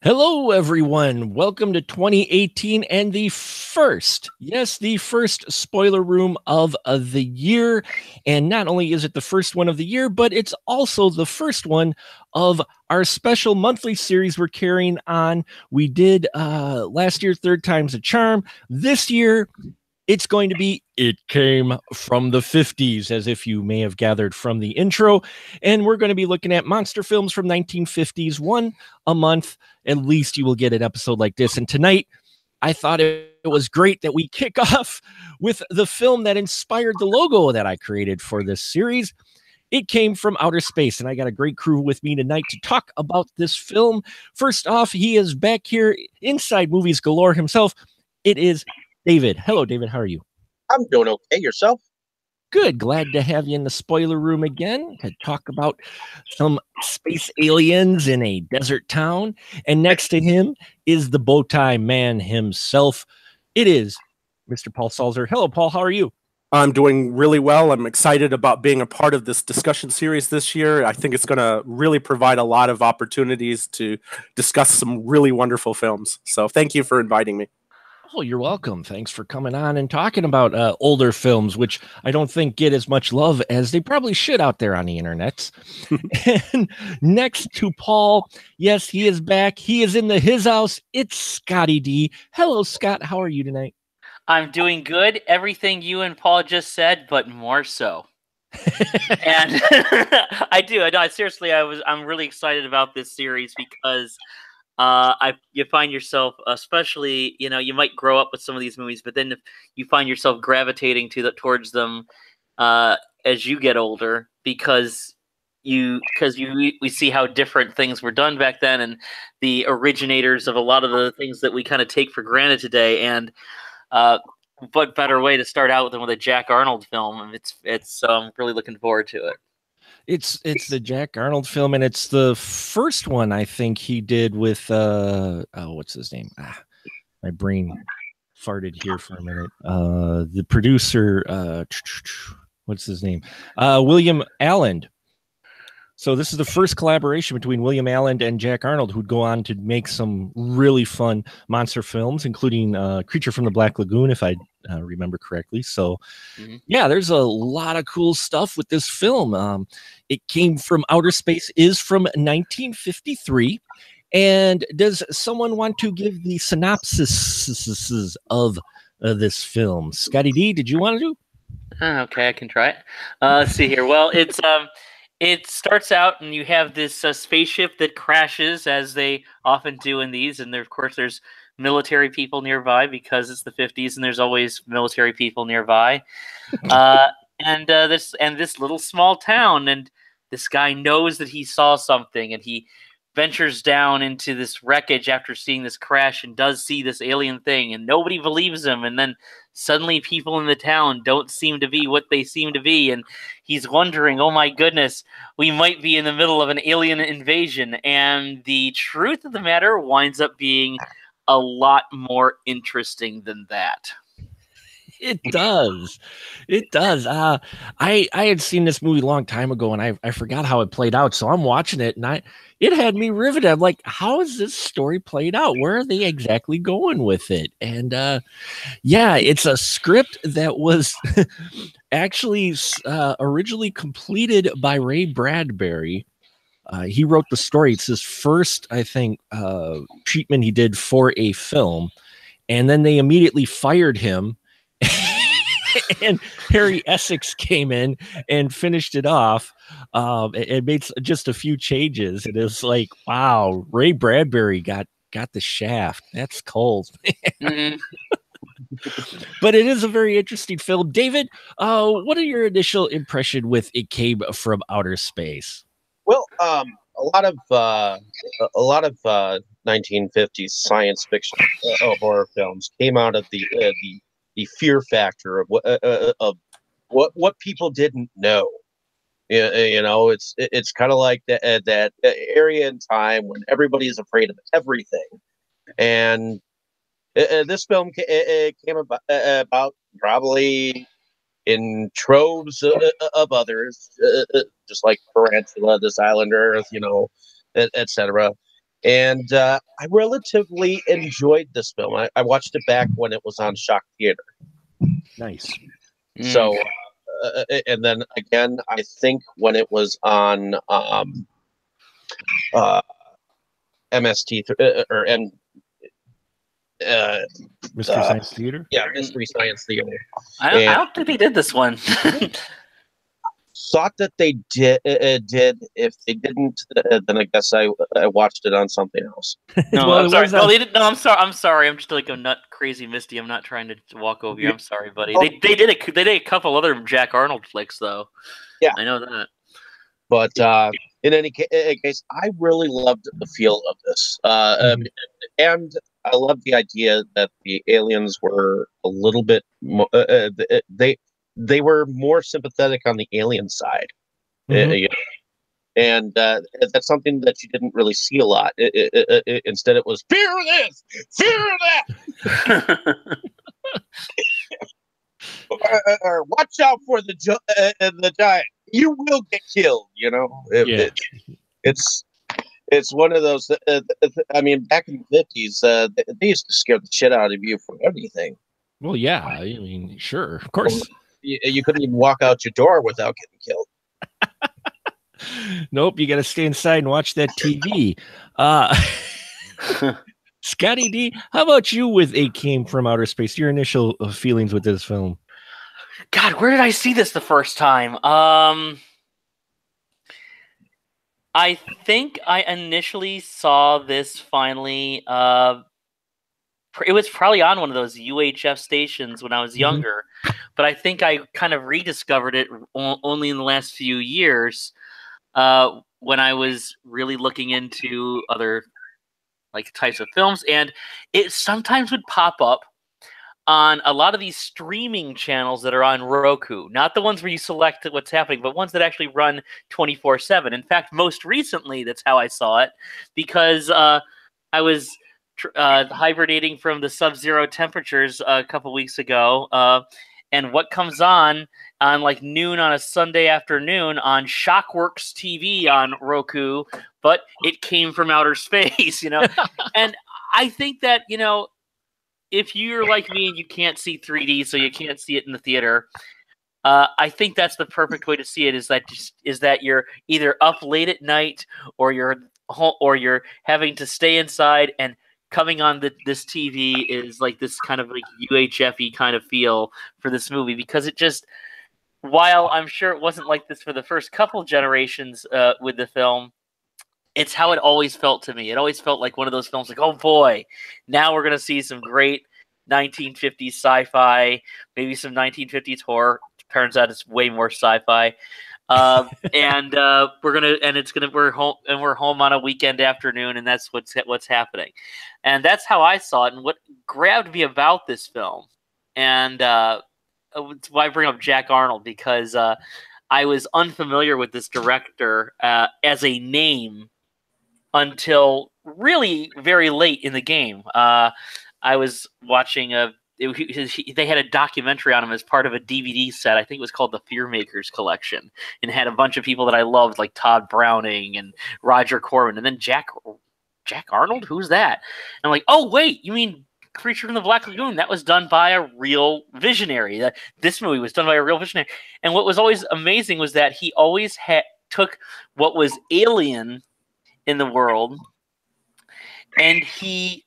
Hello, everyone. Welcome to 2018 and the first, yes, the first spoiler room of the year. And not only is it the first one of the year, but it's also the first one of our special monthly series we're carrying on. We did last year, Third Time's a Charm. This year, it's going to be It Came from the 50s, as if you may have gathered from the intro. And we're going to be looking at monster films from 1950s, one a month. At least you will get an episode like this. And tonight, I thought it was great that we kick off with the film that inspired the logo that I created for this series. It Came from Outer Space, and I got a great crew with me tonight to talk about this film. First off, he is back here inside Movies Galore himself. It is David. Hello, David. How are you? I'm doing okay. Yourself? Good. Glad to have you in the spoiler room again to talk about some space aliens in a desert town. And next to him is the bow tie man himself. It is Mr. Paul Salzer. Hello, Paul. How are you? I'm doing really well. I'm excited about being a part of this discussion series this year. I think it's going to really provide a lot of opportunities to discuss some really wonderful films. So thank you for inviting me. Oh, you're welcome. Thanks for coming on and talking about older films, which I don't think get as much love as they probably should out there on the internet. And next to Paul, yes, he is back. He is in his house. It's Scotty D. Hello, Scott. How are you tonight? I'm doing good. Everything you and Paul just said, but more so. And I do. Seriously, I'm really excited about this series because you find yourself, especially, you might grow up with some of these movies, but then if you find yourself gravitating towards them as you get older, because we see how different things were done back then, and the originators of a lot of the things that we kind of take for granted today. And what better way to start out than with a Jack Arnold film? It's really looking forward to it. It's the Jack Arnold film, and it's the first one I think he did with what's his name? My brain farted here for a minute. The producer, what's his name? William Allen. So this is the first collaboration between William Allen and Jack Arnold, who'd go on to make some really fun monster films, including Creature from the Black Lagoon, if I remember correctly. So, yeah, there's a lot of cool stuff with this film. It Came from Outer Space is from 1953. And does someone want to give the synopsis of this film? Scotty D, did you want to do? Okay, I can try it. Let's see here. Well, it starts out, and you have this spaceship that crashes, as they often do in these. And of course, there's military people nearby because it's the 50s, and there's always military people nearby. And this little small town, and this guy knows that he saw something, and he ventures down into this wreckage after seeing this crash and does see this alien thing, and nobody believes him. And then suddenly people in the town don't seem to be what they seem to be, and he's wondering, oh my goodness, we might be in the middle of an alien invasion. And the truth of the matter winds up being a lot more interesting than that. It does. It does. I had seen this movie a long time ago, and I forgot how it played out. So I'm watching it, and it had me riveted. I'm like, how is this story played out? Where are they exactly going with it? And yeah, it's a script that was actually originally completed by Ray Bradbury. He wrote the story. It's his first, I think, treatment he did for a film, and then they immediately fired him. And Harry Essex came in and finished it off. It made just a few changes. It is like, wow, Ray Bradbury got the shaft. That's cold. But it is a very interesting film. David, what are your initial impression with It Came from Outer Space? Well, a lot of 1950s science fiction horror films came out of the fear factor of what people didn't know. It's kind of like that area in time when everybody is afraid of everything, and this film came about probably in troves of others, just like Tarantula, This Island Earth, etc. And I relatively enjoyed this film. I watched it back when it was on Shock Theater. Nice. So, and then again, I think when it was on MST or Mystery Science Theater. Yeah, Mystery Science Theater. I don't think they did this one. Thought that they did. If they didn't, then I guess I watched it on something else. No, Well, I'm it sorry. was No, on- they did. No, I'm sorry. I'm sorry. I'm just like a nut crazy Misty. I'm not trying to walk over you. I'm sorry, buddy. Oh. They did a couple other Jack Arnold flicks though. Yeah. I know that. But in any case, I really loved the feel of this, and I love the idea that the aliens were a little bit they were more sympathetic on the alien side, you know? And that's something that you didn't really see a lot. Instead, it was fear this, fear that. Or watch out for the giant. You will get killed. You know. It's one of those. I mean, back in the 50s, they used to scare the shit out of you for anything. Well, yeah. I mean, sure, of course. You couldn't even walk out your door without getting killed. Nope, you got to stay inside and watch that TV. Scotty D, how about you with A Came from Outer Space? Your initial feelings with this film? God, where did I see this the first time? I think I initially saw this finally. It was probably on one of those UHF stations when I was younger, but I think I kind of rediscovered it only in the last few years when I was really looking into other like types of films, and it sometimes would pop up on a lot of these streaming channels that are on Roku. Not the ones where you select what's happening, but ones that actually run 24/7. In fact, most recently, that's how I saw it, because I was hibernating from the sub-zero temperatures a couple weeks ago, and what comes on like noon on a Sunday afternoon on Shockworks TV on Roku, but it came from outer space, you know? And I think that, you know, if you're like me and you can't see 3D, so you can't see it in the theater, I think that's the perfect way to see it. Is that you're either up late at night, or you're having to stay inside, and coming on this TV is like this kind of like UHF-y kind of feel for this movie, because it just, while I'm sure it wasn't like this for the first couple generations with the film, it's how it always felt to me. It always felt like one of those films like, oh boy, now we're going to see some great 1950s sci-fi, maybe some 1950s horror. Turns out it's way more sci-fi. And we're home on a weekend afternoon, and that's what's happening. And that's how I saw it, and what grabbed me about this film. And it's why I bring up Jack Arnold, because I was unfamiliar with this director as a name until really very late in the game. I was watching they had a documentary on him as part of a DVD set. I think it was called the Fear Makers Collection, and had a bunch of people that I loved, like Todd Browning and Roger Corman, and then Jack Arnold. Who's that? And I'm like, oh wait, you mean Creature from the Black Lagoon? That was done by a real visionary. This movie was done by a real visionary. And what was always amazing was that he always took what was alien in the world, and he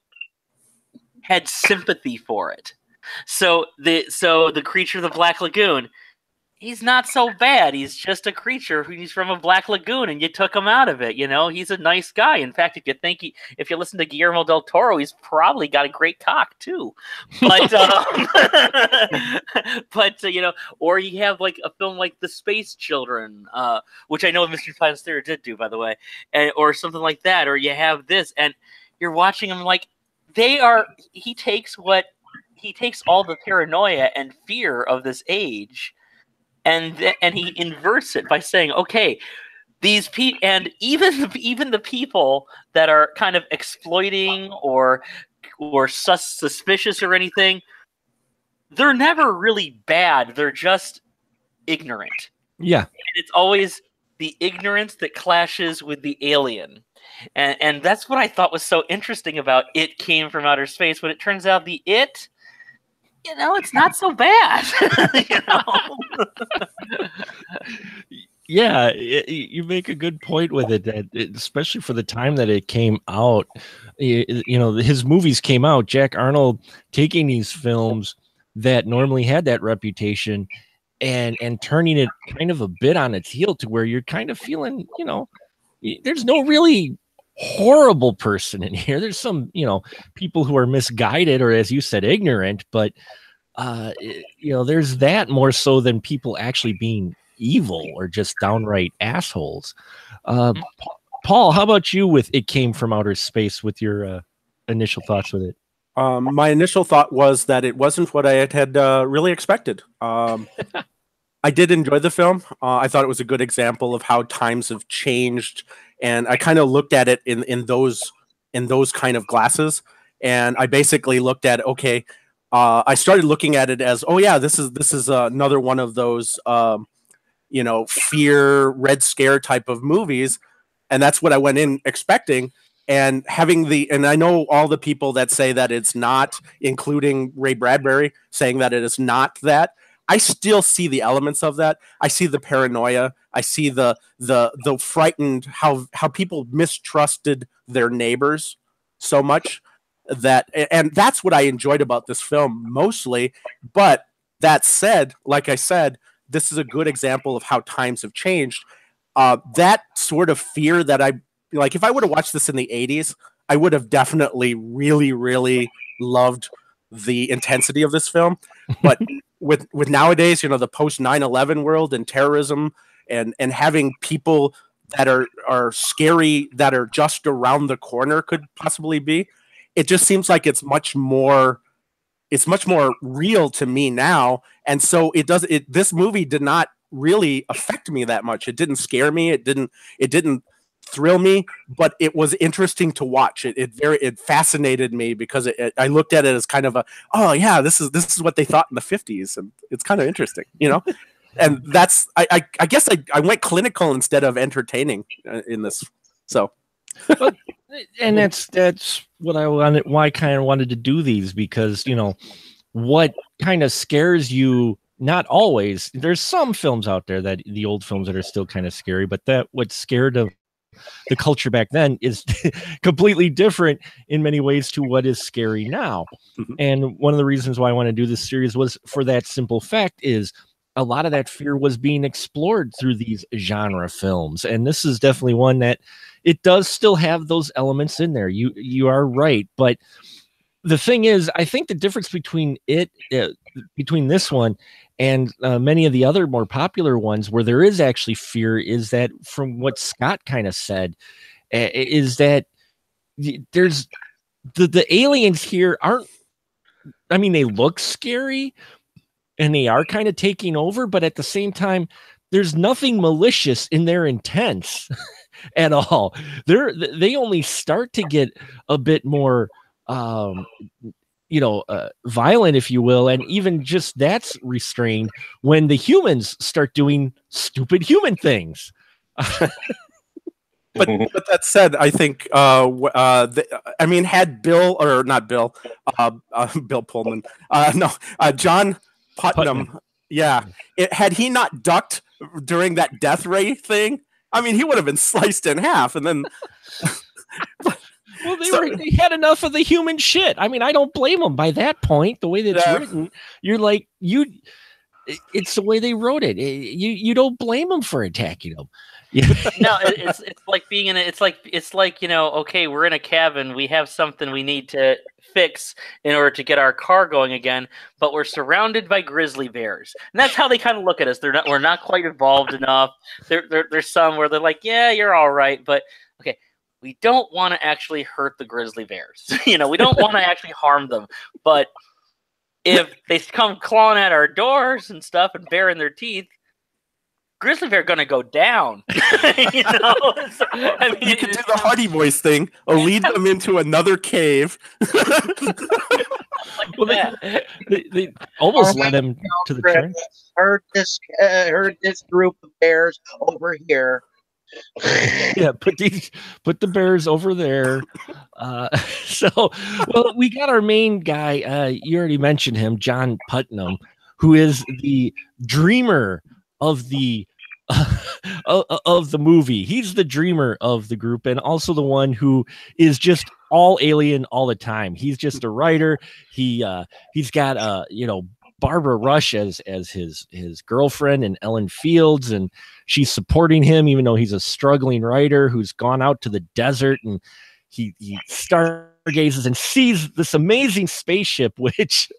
had sympathy for it. So the Creature of the Black Lagoon, he's not so bad. He's just a creature who's from a black lagoon, and you took him out of it. You know, he's a nice guy. In fact, if you listen to Guillermo del Toro, he's probably got a great cock too. But you know, or you have like a film like The Space Children, which I know Mystery Science Theater did do, by the way, or something like that. Or you have this, and you're watching them like he takes all the paranoia and fear of this age, and he inverts it by saying, okay, these people, and even the people that are kind of exploiting or suspicious or anything, they're never really bad. They're just ignorant. Yeah. And it's always the ignorance that clashes with the alien. And that's what I thought was so interesting about It Came from Outer Space. When it turns out it's not so bad. Yeah, you make a good point with it, especially for the time that it came out. His movies came out, Jack Arnold taking these films that normally had that reputation and turning it kind of a bit on its heel to where you're kind of feeling, there's no really horrible person in here. There's some, people who are misguided or, as you said, ignorant, but there's that more so than people actually being evil or just downright assholes. Paul, how about you with It Came from Outer Space with your initial thoughts with it? My initial thought was that it wasn't what I had really expected. I did enjoy the film. I thought it was a good example of how times have changed, and I kind of looked at it in those kind of glasses. And I basically looked at, okay, I started looking at it as, oh yeah, this is another one of those fear, Red Scare type of movies, and that's what I went in expecting. And and I know all the people that say that it's not, including Ray Bradbury, saying that it is not that. I still see the elements of that. I see the paranoia. I see the frightened, how people mistrusted their neighbors so much and that's what I enjoyed about this film mostly. But that said, like I said, this is a good example of how times have changed. That sort of fear that if I would have watched this in the 80s, I would have definitely really, really loved the intensity of this film. But with nowadays, the post 9/11 world and terrorism and having people that are scary that are just around the corner could possibly be, it just seems like it's much more real to me now. And so this movie did not really affect me that much. It didn't scare me. It didn't thrill me, but it was interesting to watch. It fascinated me because I looked at it as kind of oh yeah, this is what they thought in the 50s, and it's kind of interesting, And that's I guess I went clinical instead of entertaining in this. So. And that's what I wanted. Why I kind of wanted to do these, because what kind of scares you. Not always. There's some films out there, that the old films, that are still kind of scary, but what scared of the culture back then is completely different in many ways to what is scary now. Mm-hmm. And one of the reasons why I want to do this series was for that simple fact is a lot of that fear was being explored through these genre films. And this is definitely one that it does still have those elements in there. You are right. But the thing is, I think the difference between between this one and many of the other more popular ones where there is actually fear is that, from what Scott kind of said, is that there's the aliens here aren't, I mean, they look scary and they are kind of taking over, but at the same time, there's nothing malicious in their intents at all. They only start to get a bit more violent, if you will, and even just that's restrained when the humans start doing stupid human things. But that said, I think had Bill, or not Bill, Bill Pullman, John Putnam, yeah, had he not ducked during that death ray thing, I mean, he would have been sliced in half, and then. Well, they had enough of the human shit. I mean, I don't blame them by that point. The way that it's written, you're like, it's the way they wrote it. You don't blame them for attacking them. No, it's like being in it's like okay, we're in a cabin, we have something we need to fix in order to get our car going again, but we're surrounded by grizzly bears, and that's how they kind of look at us. We're not quite evolved enough. There's some where they're like, yeah, you're all right, but okay. We don't want to actually hurt the grizzly bears. We don't want to actually harm them. But if they come clawing at our doors and stuff and baring their teeth, grizzly bear going to go down. So, you can do the Hardy Boys thing, or lead them into another cave. They almost led him to the train. Heard this group of bears over here. Yeah, put the bears over there. So, well, we got our main guy. You already mentioned him, John Putnam, who is the dreamer of the of the movie. He's the dreamer of the group, and also the one who is just all alien all the time. He's just a writer. He's got Barbara Rush as his girlfriend, and Ellen Fields, and she's supporting him even though he's a struggling writer who's gone out to the desert, and he stargazes and sees this amazing spaceship, which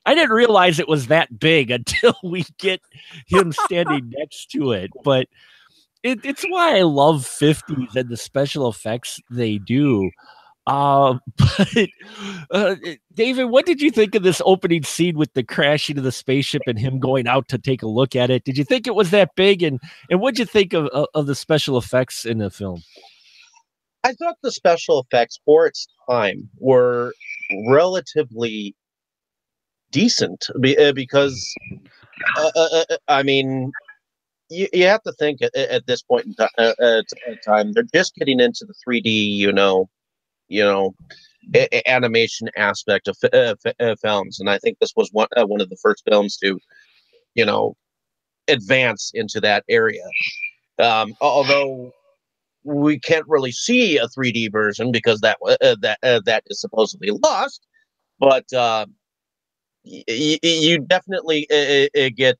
I didn't realize it was that big until we get him standing next to it. But it's why I love 50s and the special effects they do. But David, what did you think of this opening scene with the crashing of the spaceship and him going out to take a look at it? Did you think it was that big? And what'd you think of the special effects in the film? I thought the special effects for its time were relatively decent because, I mean, you have to think at this point in time, they're just getting into the 3D, animation aspect of films, and I think this was one of the first films to, advance into that area. Although we can't really see a 3D version because that is supposedly lost, but you definitely get.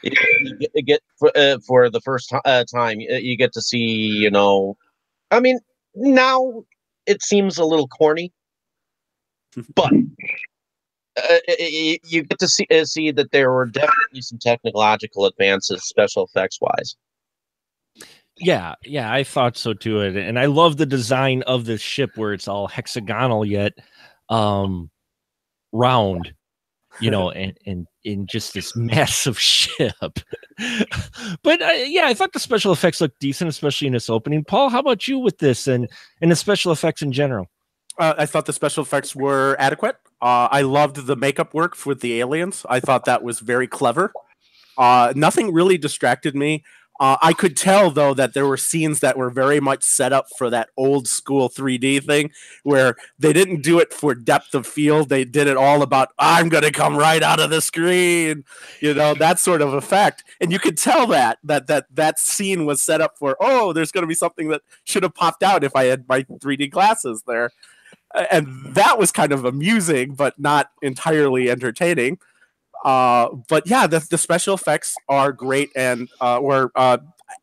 You get for the first time, you get to see, I mean, now it seems a little corny, but you get to see that there were definitely some technological advances, special effects wise. Yeah, I thought so too. And I love the design of this ship where it's all hexagonal yet round, and in just this massive ship. But I thought the special effects looked decent, especially in this opening. Paul, how about you with this and the special effects in general? I thought the special effects were adequate. I loved the makeup work with the aliens. I thought that was very clever. Nothing really distracted me. I could tell, though, that there were scenes that were very much set up for that old school 3D thing where they didn't do it for depth of field. They did it all about, I'm going to come right out of the screen, that sort of effect. And you could tell that scene was set up for, there's going to be something that should have popped out if I had my 3D glasses there. And that was kind of amusing, but not entirely entertaining. But yeah, the special effects are great and I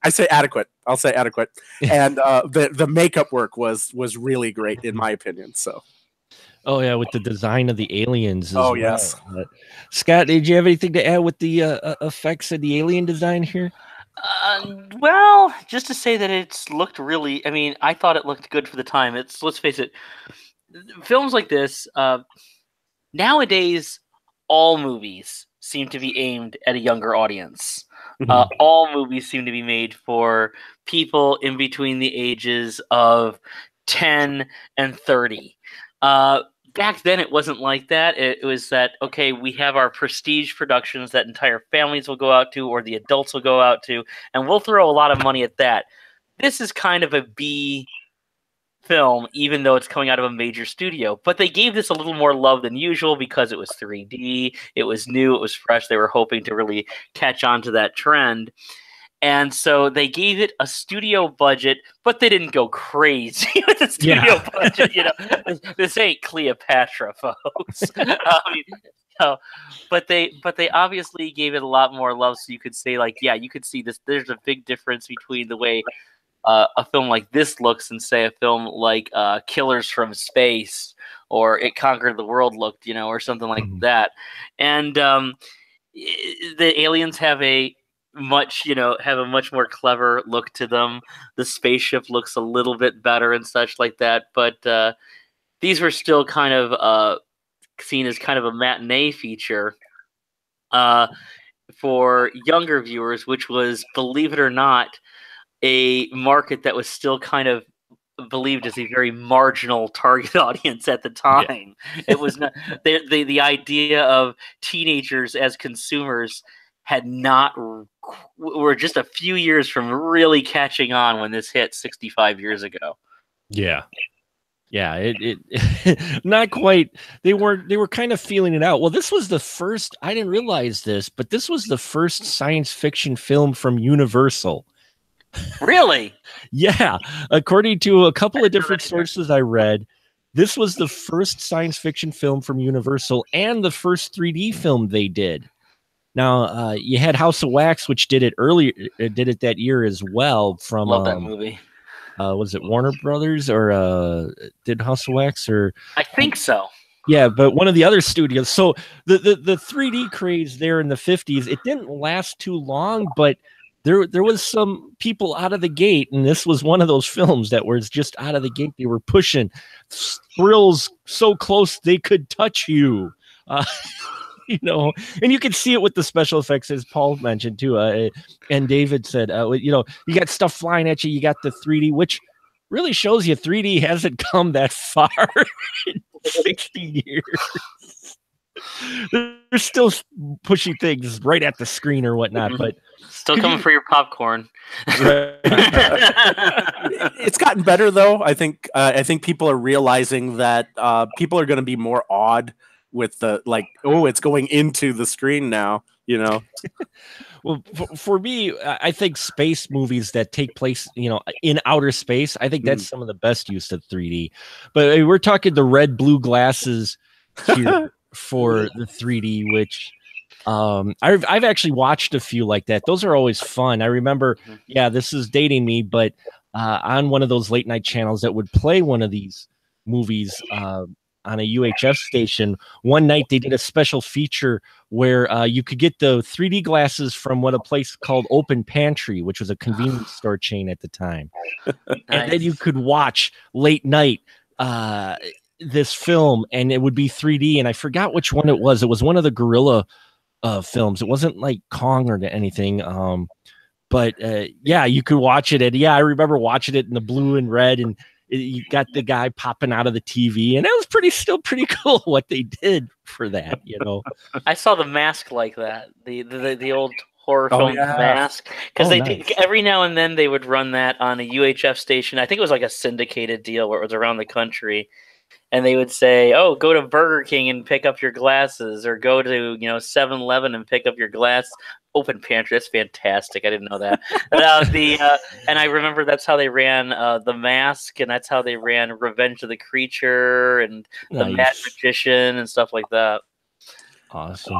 say adequate. I'll say adequate. And the makeup work was really great in my opinion. So. Oh yeah, with the design of the aliens as well. Yes. Scott, did you have anything to add with the effects of the alien design here? Well, just to say that it's looked really. I mean, I thought it looked good for the time. Let's face it, films like this nowadays. All movies seem to be aimed at a younger audience. All movies seem to be made for people in between the ages of 10 and 30. Back then, it wasn't like that. It was that, okay, we have our prestige productions that entire families will go out to or the adults will go out to, and we'll throw a lot of money at that. This is kind of a B film, even though it's coming out of a major studio, but they gave this a little more love than usual because it was 3D, it was new, it was fresh. They were hoping to really catch on to that trend, and so they gave it a studio budget, but they didn't go crazy with the studio budget. This ain't Cleopatra, folks. But they obviously gave it a lot more love, so you could say, like, yeah, you could see this. There's a big difference between the way a film like this looks and say a film like Killers from Space or It Conquered the World looked, or something like that. And the aliens have a much more clever look to them. The spaceship looks a little bit better and such like that. But these were still kind of seen as kind of a matinee feature for younger viewers, which was, believe it or not, a market that was still kind of believed as a very marginal target audience at the time. Yeah. It was not the idea of teenagers as consumers had not were just a few years from really catching on when this hit 65 years ago. Yeah. Yeah, it not quite. They were kind of feeling it out. Well, this was the first. I didn't realize this, but this was the first science fiction film from Universal. Really? Yeah, according to a couple of different sources I read, this was the first science fiction film from Universal and the first 3D film they did. Now, you had House of Wax, which did it earlier, did it that year as well. From Love that movie. Was it Warner Brothers or did House of Wax or? I think so. Yeah, but one of the other studios. So the 3D craze there in the 50s, it didn't last too long, but there was some people out of the gate, and this was one of those films that was just out of the gate. They were pushing thrills so close they could touch you. You know, and you can see it with the special effects, as Paul mentioned too. And David said, you know, you got stuff flying at you. You got the 3D, which really shows you 3D hasn't come that far in 60 years. They're still pushing things right at the screen or whatnot, but still coming for your popcorn. It's gotten better though. I think people are realizing that people are going to be more awed with the it's going into the screen now, you know. Well, for me, I think space movies that take place, you know, in outer space, I think that's some of the best use of 3D. But we're talking the red blue glasses here for the 3D, which I've actually watched a few like that. Those are always fun. I remember, this is dating me, but on one of those late night channels that would play one of these movies on a UHF station, one night they did a special feature where you could get the 3D glasses from a place called Open Pantry, which was a convenience store chain at the time. Nice. And then you could watch late night this film, and it would be 3D. And I forgot which one it was. It was one of the Gorilla films. It wasn't like Kong or anything. But you could watch it. And I remember watching it in the blue and red, and you got the guy popping out of the TV, and that was still pretty cool what they did for that, you know. I saw The Mask like that, the old horror film Mask, because did, every now and then they would run that on a UHF station. I think it was like a syndicated deal where it was around the country, and they would say, "Oh, go to Burger King and pick up your glasses, or go to 7-Eleven and pick up your glass." Open Pantry, that's fantastic. I didn't know that. And I remember that's how they ran The Mask, and that's how they ran Revenge of the Creature and The Mad Magician and stuff like that. Awesome.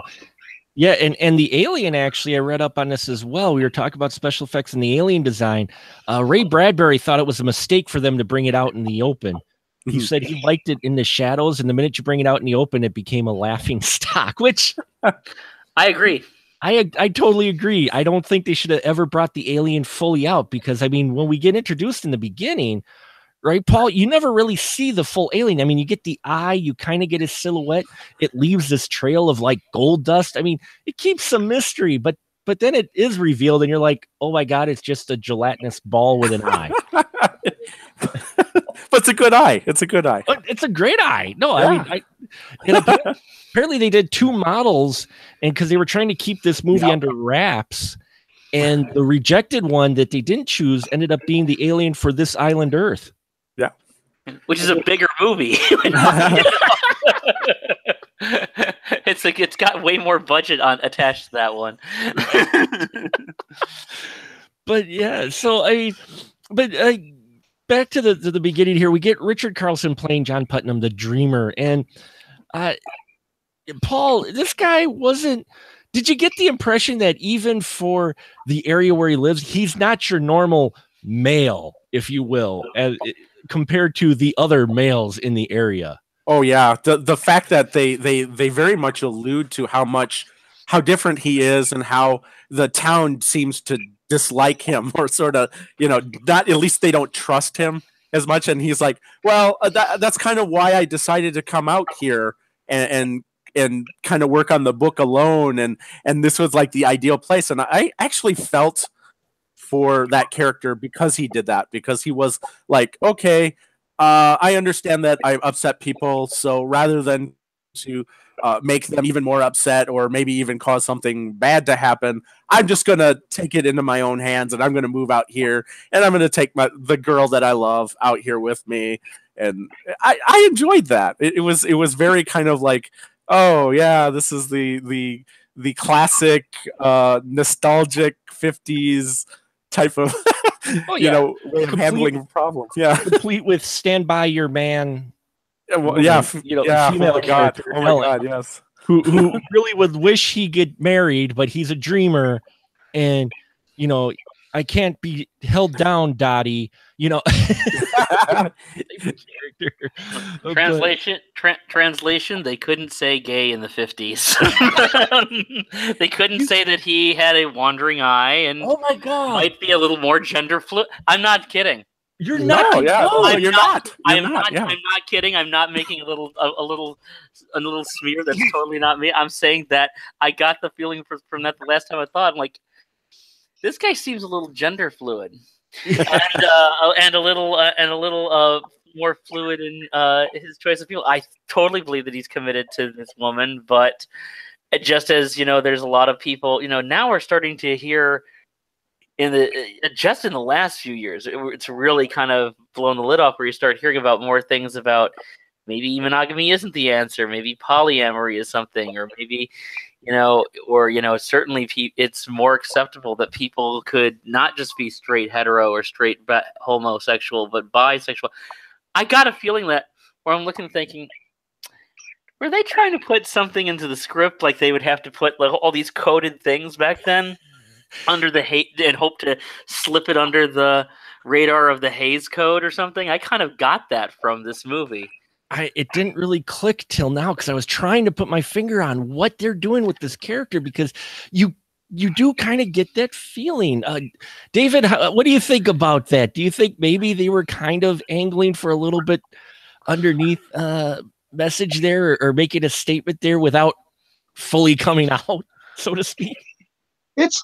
Yeah, and the Alien, actually, I read up on this as well. We were talking about special effects and the Alien design. Ray Bradbury thought it was a mistake for them to bring it out in the open. He said he liked it in the shadows, and the minute you bring it out in the open, it became a laughing stock, which I agree. I totally agree. I don't think they should have ever brought the alien fully out, because, I mean, when we get introduced in the beginning, right, Paul, you never really see the full alien. I mean, you get the eye, you kind of get his silhouette. It leaves this trail of like gold dust. I mean, it keeps some mystery, but then it is revealed, and you're like, oh my God, it's just a gelatinous ball with an eye. But it's a good eye. It's a good eye. It's a great eye. No, I mean, apparently they did 2 models, and because they were trying to keep this movie under wraps, and the rejected one that they didn't choose ended up being the alien for This Island Earth. Yeah, which is a bigger movie. It's got way more budget attached to that one. But yeah, so back to the beginning here, we get Richard Carlson playing John Putnam, the dreamer. And Paul, this guy wasn't. Did you get the impression that even for the area where he lives, he's not your normal male, if you will, compared to the other males in the area? Oh yeah, the fact that they very much allude to how different he is, and how the town seems to dislike him, or sort of, not, at least they don't trust him as much. And he's like, well, that's kind of why I decided to come out here and kind of work on the book alone, and this was like the ideal place. And I actually felt for that character because he did that, because he was like, okay, I understand that I upset people, so rather than to make them even more upset or maybe even cause something bad to happen. I'm just going to take it into my own hands, and I'm going to move out here, and I'm going to take the girl that I love out here with me. And I enjoyed that. It was very kind of like, oh yeah, this is the classic nostalgic 50s type of way of handling problems. Yeah, complete with Stand By Your Man. Female character. Oh my God, yes. Who really would wish he get married, but he's a dreamer, and I can't be held down, Dottie. Translation: they couldn't say gay in the 50s. They couldn't say that he had a wandering eye and oh my God, might be a little more gender fluid. I'm not kidding. You're not. You're not. I'm not kidding. I'm not making a little smear. That's totally not me. I'm saying that I got the feeling from that the last time I thought. I'm like, this guy seems a little gender fluid, and a little more fluid in his choice of people. I totally believe that he's committed to this woman, but just as there's a lot of people. Now we're starting to hear. In the last few years, it's really kind of blown the lid off where you start hearing about more things about maybe monogamy isn't the answer, maybe polyamory is something, or maybe, certainly it's more acceptable that people could not just be straight hetero or straight homosexual, but bisexual. I got a feeling that where I'm looking thinking, were they trying to put something into the script like they would have to put like all these coded things back then? Under the hate and hope to slip it under the radar of the Hays Code or something. I kind of got that from this movie. It didn't really click till now because I was trying to put my finger on what they're doing with this character, because you do kind of get that feeling. David, what do you think about that? Do you think maybe they were kind of angling for a little bit underneath message there, or making a statement there without fully coming out, so to speak? It's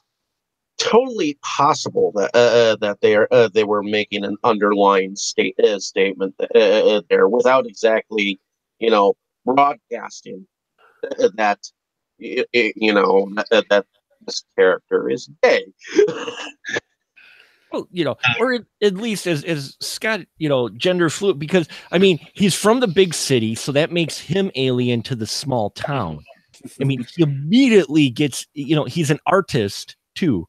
totally possible that they were making an underlying statement there without exactly broadcasting that that this character is gay. Well, or at least as Scott, gender fluid, because I mean he's from the big city, so that makes him alien to the small town. I mean, he immediately gets, he's an artist too.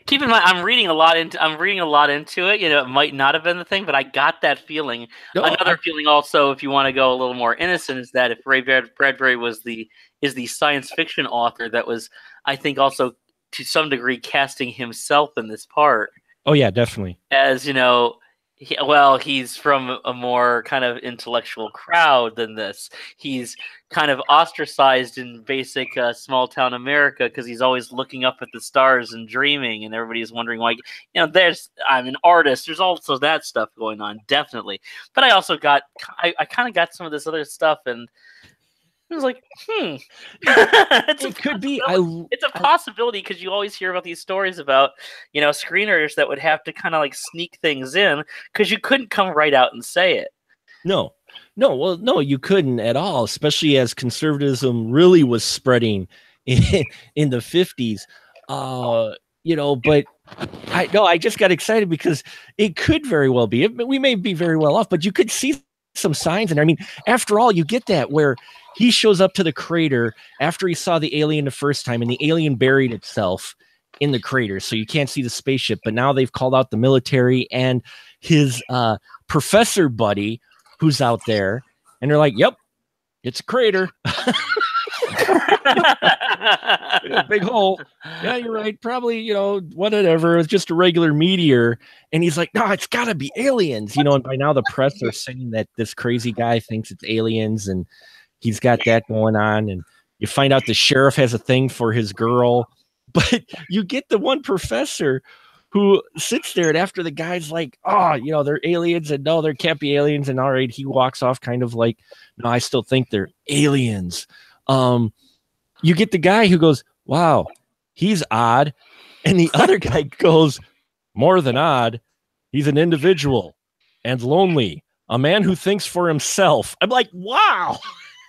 Keep in mind, I'm reading a lot into it. It might not have been the thing, but I got that feeling. Another feeling also, if you want to go a little more innocent, is that if Ray Bradbury is the science fiction author that was, I think, also to some degree casting himself in this part. Oh yeah, definitely. As he's from a more kind of intellectual crowd than this. He's kind of ostracized in basic small town America because he's always looking up at the stars and dreaming, and everybody's wondering why. I'm an artist. There's also that stuff going on, definitely. But I also I kind of got some of this other stuff, and I was like, it could be. It's a possibility, because you always hear about these stories about, screenwriters that would have to kind of like sneak things in because you couldn't come right out and say it. No, you couldn't at all, especially as conservatism really was spreading in the 50s. But I just got excited because it could very well be. We may be very well off, but you could see some signs in there. I mean, after all, you get that where he shows up to the crater after he saw the alien the first time, and the alien buried itself in the crater, so you can't see the spaceship. But now they've called out the military and his professor buddy who's out there, and they're like, "Yep, it's a crater." Big hole. Yeah, you're right. Probably, whatever. It was just a regular meteor. And he's like, no, it's got to be aliens. And by now the press are saying that this crazy guy thinks it's aliens, and he's got that going on. And you find out the sheriff has a thing for his girl. But you get the one professor who sits there, and after the guy's like, oh, they're aliens, and no, there can't be aliens. And all right, he walks off kind of like, no, I still think they're aliens. You get the guy who goes, wow, he's odd. And the other guy goes, more than odd. He's an individual and lonely, a man who thinks for himself. I'm like, wow.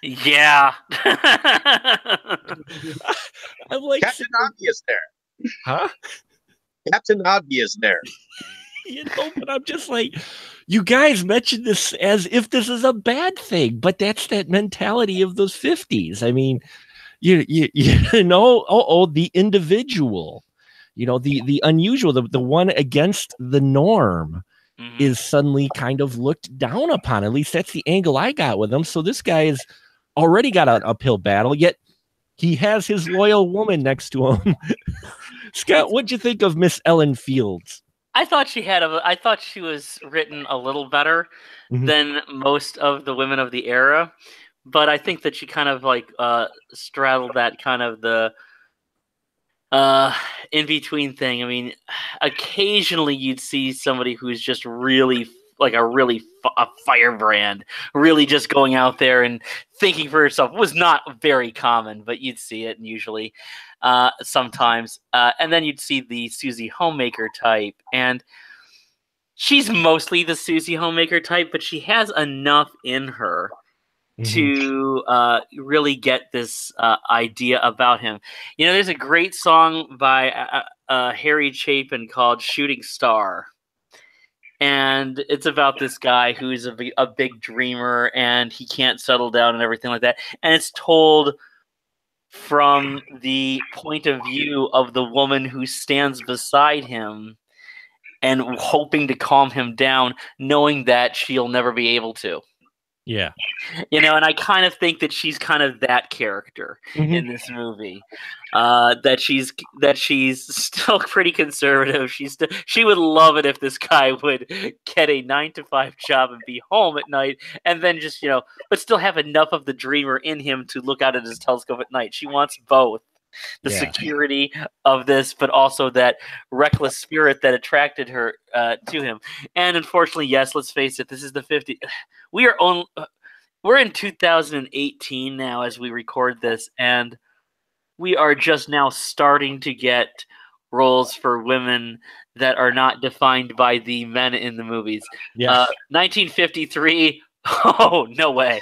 Yeah. I'm like, Captain Obvious there. huh? Captain Obvious there. But I'm just like, you guys mentioned this as if this is a bad thing, but that's that mentality of those 50s. I mean, you know, the individual, the unusual, the one against the norm is suddenly kind of looked down upon. At least that's the angle I got with him. So this guy has already got an uphill battle, yet he has his loyal woman next to him. Scott, what'd you think of Miss Ellen Fields? I thought she was written a little better than most of the women of the era, but I think that she kind of like straddled that kind of the in between thing. I mean, occasionally you'd see somebody who's just really like a firebrand, really just going out there and thinking for herself. It was not very common, but you'd see it usually sometimes. And then you'd see the Susie Homemaker type, and she's mostly the Susie Homemaker type, but she has enough in her to really get this idea about him. You know, there's a great song by Harry Chapin called Shooting Star. And it's about this guy who's a big dreamer and he can't settle down and everything like that. And it's told from the point of view of the woman who stands beside him and hoping to calm him down, knowing that she'll never be able to. Yeah. You know, and I kind of think that she's kind of that character in this movie. That she's still pretty conservative. She would love it if this guy would get a 9-to-5 job and be home at night, and then just but still have enough of the dreamer in him to look out at his telescope at night. She wants both. The security of this, but also that reckless spirit that attracted her to him. And unfortunately, yes, let's face it, this is the 50s. We're in 2018 now as we record this, and we are just now starting to get roles for women that are not defined by the men in the movies. Yeah. 1953. Oh, no way.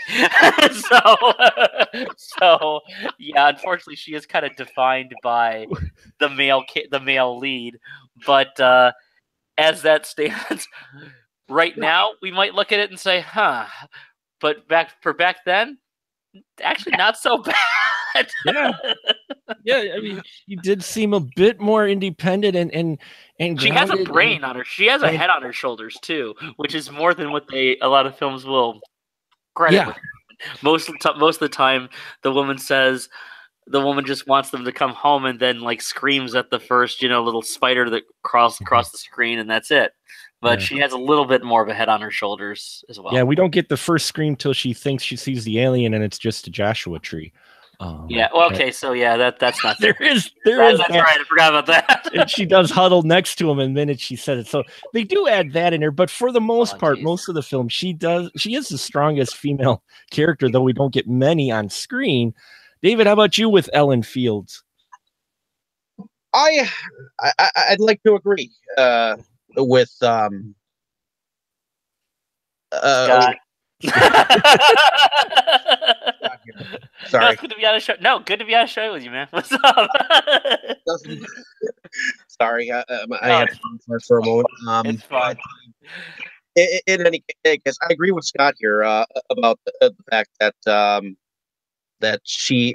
so yeah, unfortunately she is kind of defined by the male lead, but as that stands right now, we might look at it and say, huh, but back then, actually not so bad. Yeah, I mean, she did seem a bit more independent and she has a brain on her. She has a head on her shoulders too, which is more than what a lot of films will credit. Yeah. Most of the time, the woman just wants them to come home and then like screams at the first little spider that crawls across the screen, and that's it. But she has a little bit more of a head on her shoulders as well. Yeah, we don't get the first scream till she thinks she sees the alien, and it's just a Joshua tree. Yeah. Well, okay. So yeah, that's not there is. That's right. I forgot about that. And she does huddle next to him, and the minute she said it, so they do add that in her. But for the most part, most of the film, she is the strongest female character, though we don't get many on screen. David, how about you with Ellen Fields? I'd like to agree with Scott. Sorry. No, it's good to be on a show. No, good to be on a show with you, man. What's up? Sorry, I had to for a moment. It's fine. In any case, I agree with Scott here about the fact that that she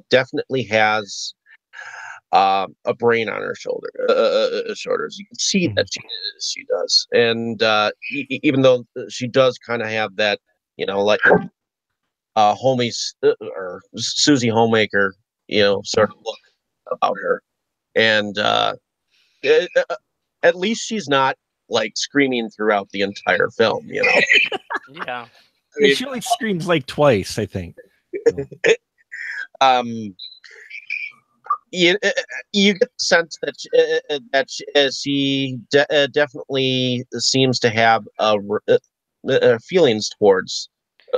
definitely has a brain on her shoulders. You can see that she does, and even though she does kind of have that, like or Susie Homemaker, sort of look about her, and at least she's not like screaming throughout the entire film. Yeah. I mean, she only screams like twice, I think. You get the sense that she definitely seems to have feelings towards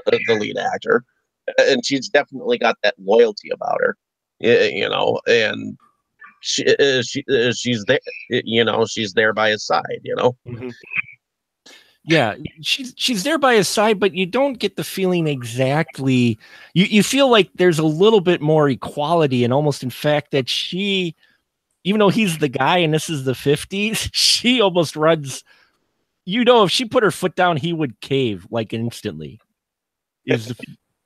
the lead actor, and she's definitely got that loyalty about her, and she's there, she's there by his side, Mm-hmm. Yeah, she's there by his side, but you don't get the feeling exactly. You feel like there's a little bit more equality, and almost in fact that she, even though he's the guy and this is the 50s, she almost runs. If she put her foot down, he would cave like instantly. Is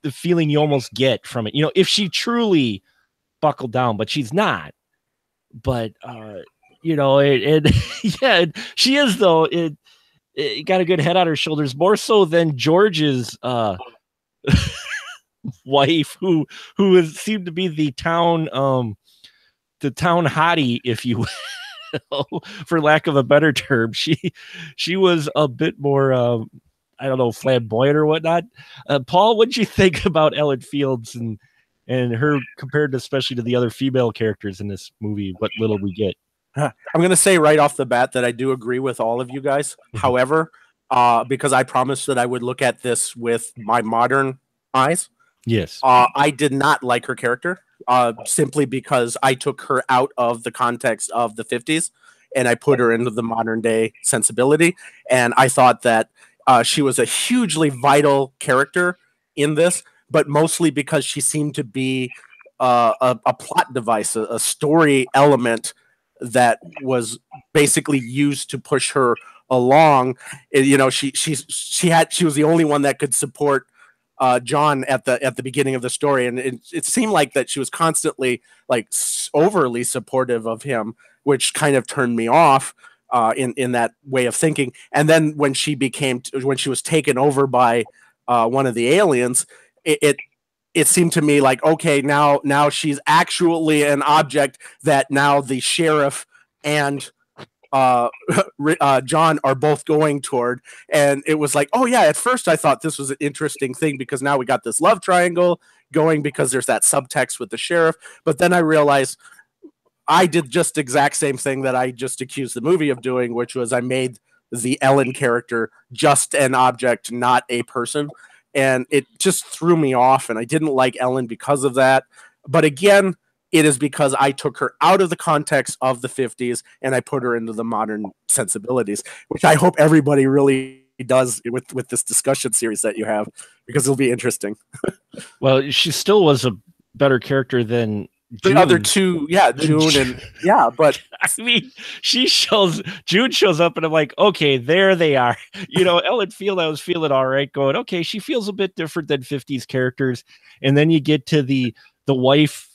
the feeling you almost get from it. If she truly buckled down, but she's not. But yeah, she is though. It got a good head on her shoulders, more so than George's wife, who seemed to be the town hottie, if you will, for lack of a better term. She was a bit more I don't know, flamboyant or whatnot. Paul, what'd you think about Ellen Fields and her compared especially to the other female characters in this movie? What little we get. I'm going to say right off the bat that I do agree with all of you guys. However, because I promised that I would look at this with my modern eyes. Yes. I did not like her character simply because I took her out of the context of the 50s and I put her into the modern day sensibility. And I thought that she was a hugely vital character in this, but mostly because she seemed to be a plot device, a story element that was basically used to push her along. She was the only one that could support John at the beginning of the story, and it seemed like that she was constantly like overly supportive of him, which kind of turned me off in that way of thinking. And then when she was taken over by one of the aliens, it seemed to me like, okay, now she's actually an object that now the sheriff and John are both going toward. And it was like, oh yeah, at first I thought this was an interesting thing because now we got this love triangle going because there's that subtext with the sheriff. But then I realized I did just the exact same thing that I just accused the movie of doing, which was I made the Ellen character just an object, not a person. And it just threw me off, and I didn't like Ellen because of that. But again, it is because I took her out of the context of the 50s and I put her into the modern sensibilities, which I hope everybody really does with this discussion series that you have, because it'll be interesting. Well, she still was a better character than the other two, yeah, June and yeah, but I mean, June shows up, and I'm like, okay, there they are. Ellen Field, I was feeling all right, going, okay, she feels a bit different than 50s characters, and then you get to the wives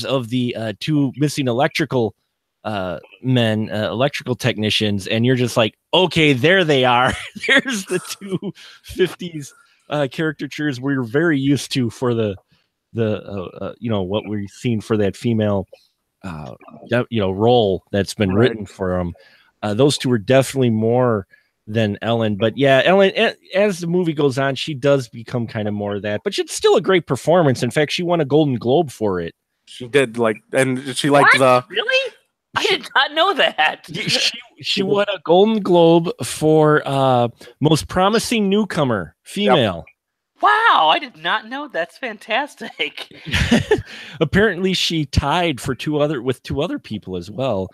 of the two missing electrical electrical technicians, and you're just like, okay, there they are. There's the two 50s caricatures we're very used to for the what we've seen for that female role that's been written for them. Those two are definitely more than Ellen. But yeah, Ellen, as the movie goes on, she does become kind of more of that, but it's still a great performance. In fact, she won a Golden Globe for it. She did, and she liked really? I did not know that. She won a Golden Globe for most promising newcomer female. Yep. Wow, I did not know. That's fantastic. Apparently, she tied for two other people as well.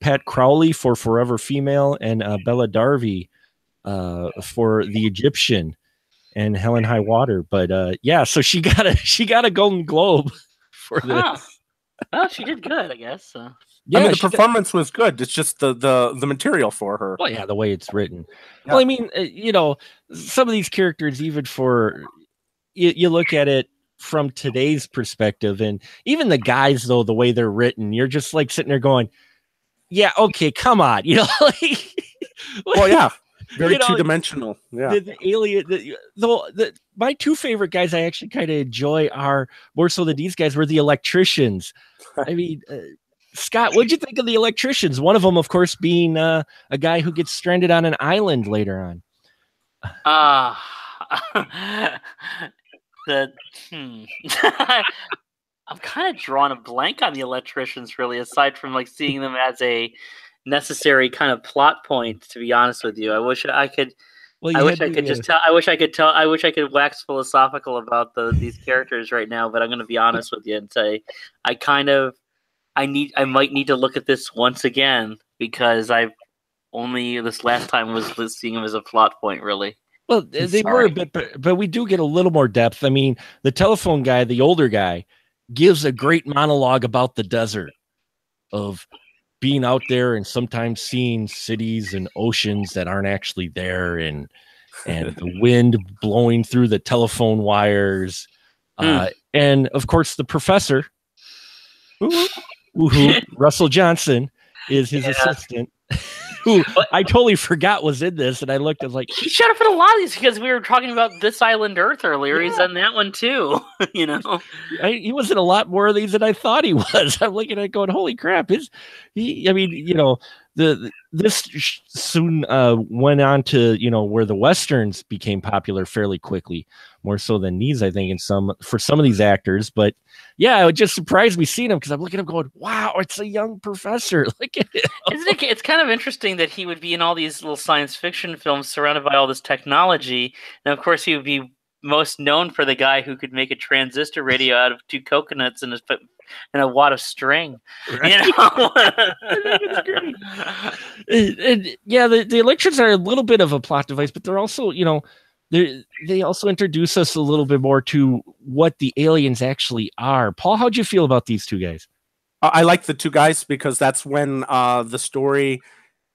Pat Crowley for Forever Female, and Bella Darby for The Egyptian, and Helen High Water. But yeah, so she got a Golden Globe for this. Well, she did good, I guess. Yeah, I mean, the performance was good. It's just the material for her. Well, yeah, the way it's written. Yeah. Well, I mean, some of these characters, even for you look at it from today's perspective, and even the guys, though, the way they're written, you're just like sitting there going, "Yeah, okay, come on," well, yeah, very two-dimensional. Yeah, the alien. My two favorite guys I actually kind of enjoy are more so than these guys were the electricians. I mean. Scott, what'd you think of the electricians? One of them, of course, being a guy who gets stranded on an island later on. I'm kind of drawing a blank on the electricians, really, aside from like seeing them as a necessary kind of plot point. To be honest with you, I wish I could. Well, I wish I could wax philosophical about these characters right now, but I'm going to be honest with you and say I might need to look at this once again, because I've only this last time was seeing him as a plot point, really. Well, they were a bit, but we do get a little more depth. I mean, the telephone guy, the older guy, gives a great monologue about the desert, of being out there and sometimes seeing cities and oceans that aren't actually there, and the wind blowing through the telephone wires. And of course, the professor, who Russell Johnson is his assistant, who I totally forgot was in this, and I looked at like he showed up in a lot of these because we were talking about This Island Earth earlier. Yeah. He's on that one too. You know, he was in a lot more of these than I thought he was. I'm looking at it going, holy crap! I mean, you know, this soon went on to, you know, where the westerns became popular fairly quickly, more so than these, I think, for some of these actors. But yeah, it just surprised me seeing him, because I'm looking at him going, wow, it's a young professor. Look at it. Isn't it? It's kind of interesting that he would be in all these little science fiction films surrounded by all this technology. And of course, he would be most known for the guy who could make a transistor radio out of 2 coconuts and a wad of string. Right. You know? It's great. And yeah, the electrons are a little bit of a plot device, but they're also, you know, they also introduce us a little bit more to what the aliens actually are. Paul, how'd you feel about these two guys? I like the two guys because that's when the story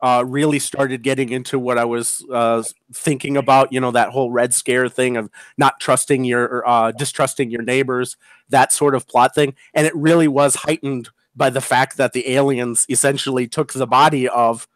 really started getting into what I was thinking about, you know, that whole Red Scare thing of not trusting distrusting your neighbors, that sort of plot thing. And it really was heightened by the fact that the aliens essentially took the body of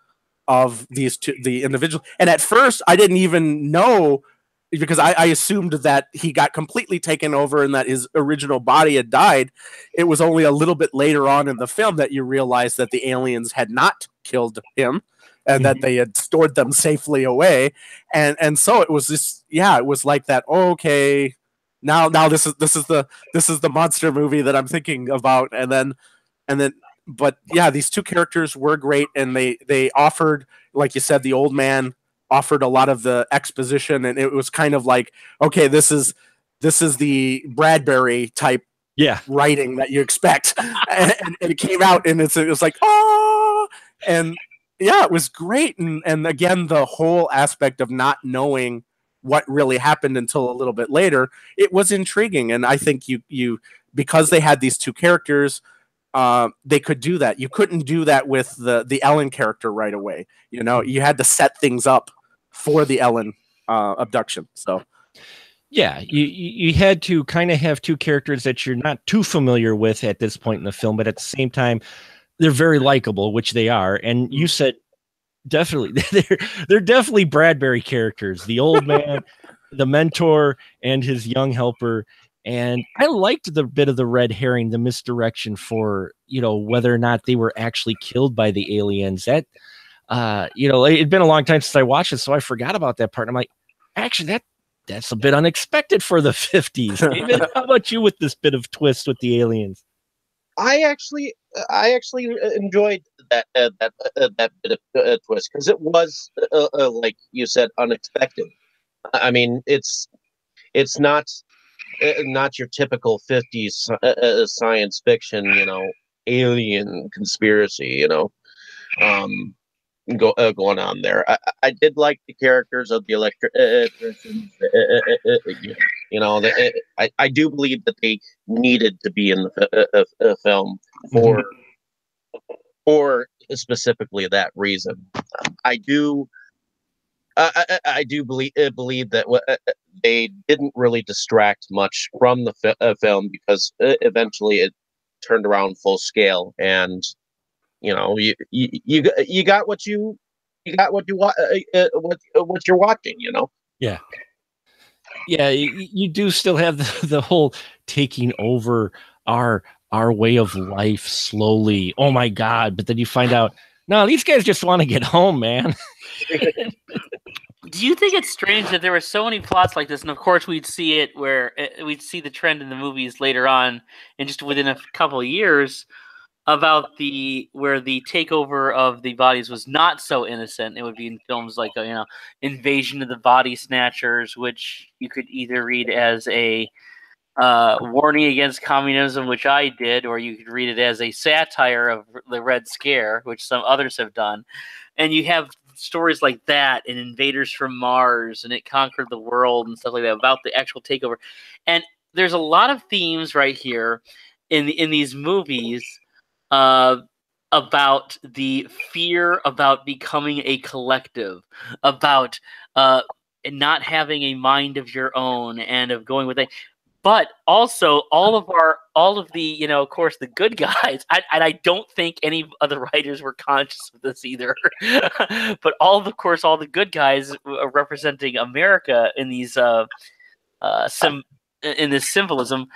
the individual. And at first I didn't even know, because I assumed that he got completely taken over and that his original body had died. It was only a little bit later on in the film that you realize that the aliens had not killed him, and that they had stored them safely away. And so it was this, yeah, it was like that. Oh, okay, now this is the monster movie that I'm thinking about. And then, but yeah, these two characters were great, and they offered, like you said, the old man offered a lot of the exposition, and it was kind of like, okay, this is the Bradbury type writing that you expect. and it came out, and it was like, oh, and yeah, it was great. And again, the whole aspect of not knowing what really happened until a little bit later, it was intriguing. And I think you because they had these two characters, they could do that. You couldn't do that with the Ellen character right away. You know, you had to set things up for the Ellen abduction. So yeah, you had to kind of have two characters that you're not too familiar with at this point in the film, but at the same time, they're very likable, which they are. And you said definitely they're definitely Bradbury characters. The old man, the mentor, and his young helper. And I liked the bit of the red herring, the misdirection for, you know, whether or not they were actually killed by the aliens. That, you know, it'd been a long time since I watched it, so I forgot about that part. And I'm like, actually, that's a bit unexpected for the 50s. David, how about you with this bit of twist with the aliens? I actually enjoyed that bit of twist, because it was like you said, unexpected. I mean, it's not your typical 50s science fiction, you know, alien conspiracy, you know, going on there. I did like the characters of the electricians. You know, I do believe that they needed to be in the film for specifically that reason. I do believe that they didn't really distract much from the film, because eventually it turned around full scale, and you know, you got what you're watching, you know. Yeah, you do still have the whole taking over our way of life slowly. Oh my God! But then you find out, no, these guys just want to get home, man. Do you think it's strange that there were so many plots like this, and of course we'd see it where we'd see the trend in the movies later on, and just within a couple of years, about where the takeover of the bodies was not so innocent. It would be in films like, you know, Invasion of the Body Snatchers, which you could either read as a warning against communism, which I did, or you could read it as a satire of the Red Scare, which some others have done. And you have stories like that and Invaders from Mars and It Conquered the World and stuff like that about the actual takeover. And there's a lot of themes right here in these movies about the fear about becoming a collective, about not having a mind of your own and of going with it. But also all of the, of course, the good guys. I don't think any of the writers were conscious of this either. But all the good guys representing America in these in this symbolism,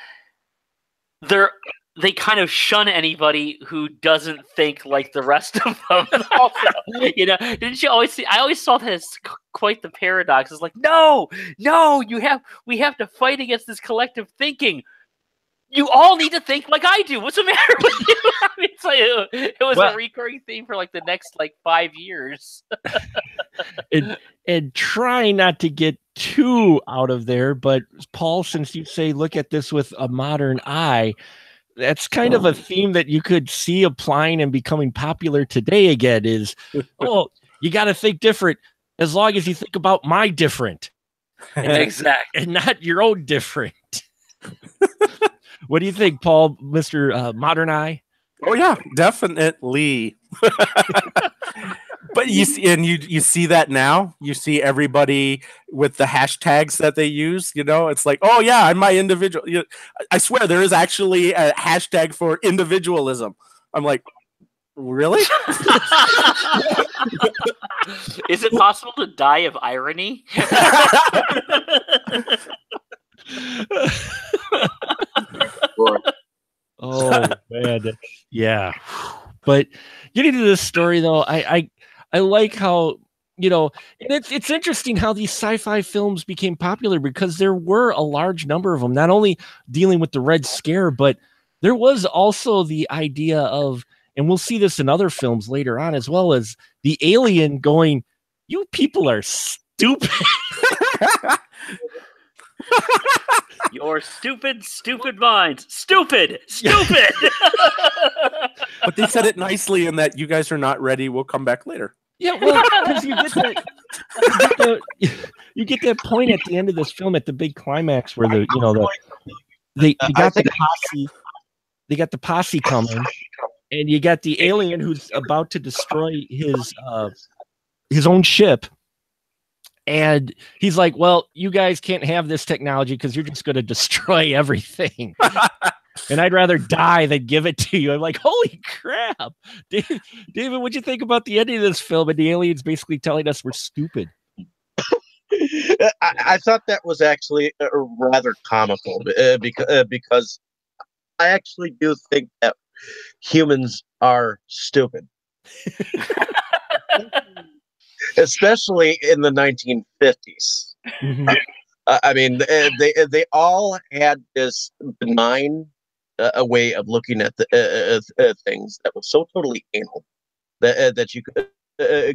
they kind of shun anybody who doesn't think like the rest of them. Also, didn't you always see? I always saw that as quite the paradox. It's like, no, we have to fight against this collective thinking. You all need to think like I do. What's the matter with you? I mean, it was a recurring theme for like the next 5 years. and try not to get too out of there, but Paul, since you say look at this with a modern eye, that's kind of a theme that you could see applying and becoming popular today again is, you got to think different as long as you think about my different. Exactly. And not your own different. What do you think, Paul, Mr. Modern Eye? Oh, yeah, definitely. But you see that now. You see everybody with the hashtags that they use. It's like, oh yeah, I'm my individual. I swear there is actually a hashtag for individualism. I'm like, really? Is it possible to die of irony? Oh man, yeah. But getting to this story though, I like how, and it's interesting how these sci-fi films became popular because there were a large number of them, not only dealing with the Red Scare, but there was also the idea of, and we'll see this in other films later on, as well as the alien going, you people are stupid. Your stupid minds. Stupid. But they said it nicely in that you guys are not ready. We'll come back later. Yeah, well, because you get that point at the end of this film at the big climax where they got the posse coming, and you got the alien who's about to destroy his own ship. And he's like, well, you guys can't have this technology because you're just going to destroy everything. And I'd rather die than give it to you. I'm like, holy crap. David, what'd you think about the ending of this film? And the aliens basically telling us we're stupid. I thought that was actually rather comical because I actually do think that humans are stupid. Especially in the 1950s. Mm-hmm. I mean, they all had this benign a way of looking at the things that was so totally anal that you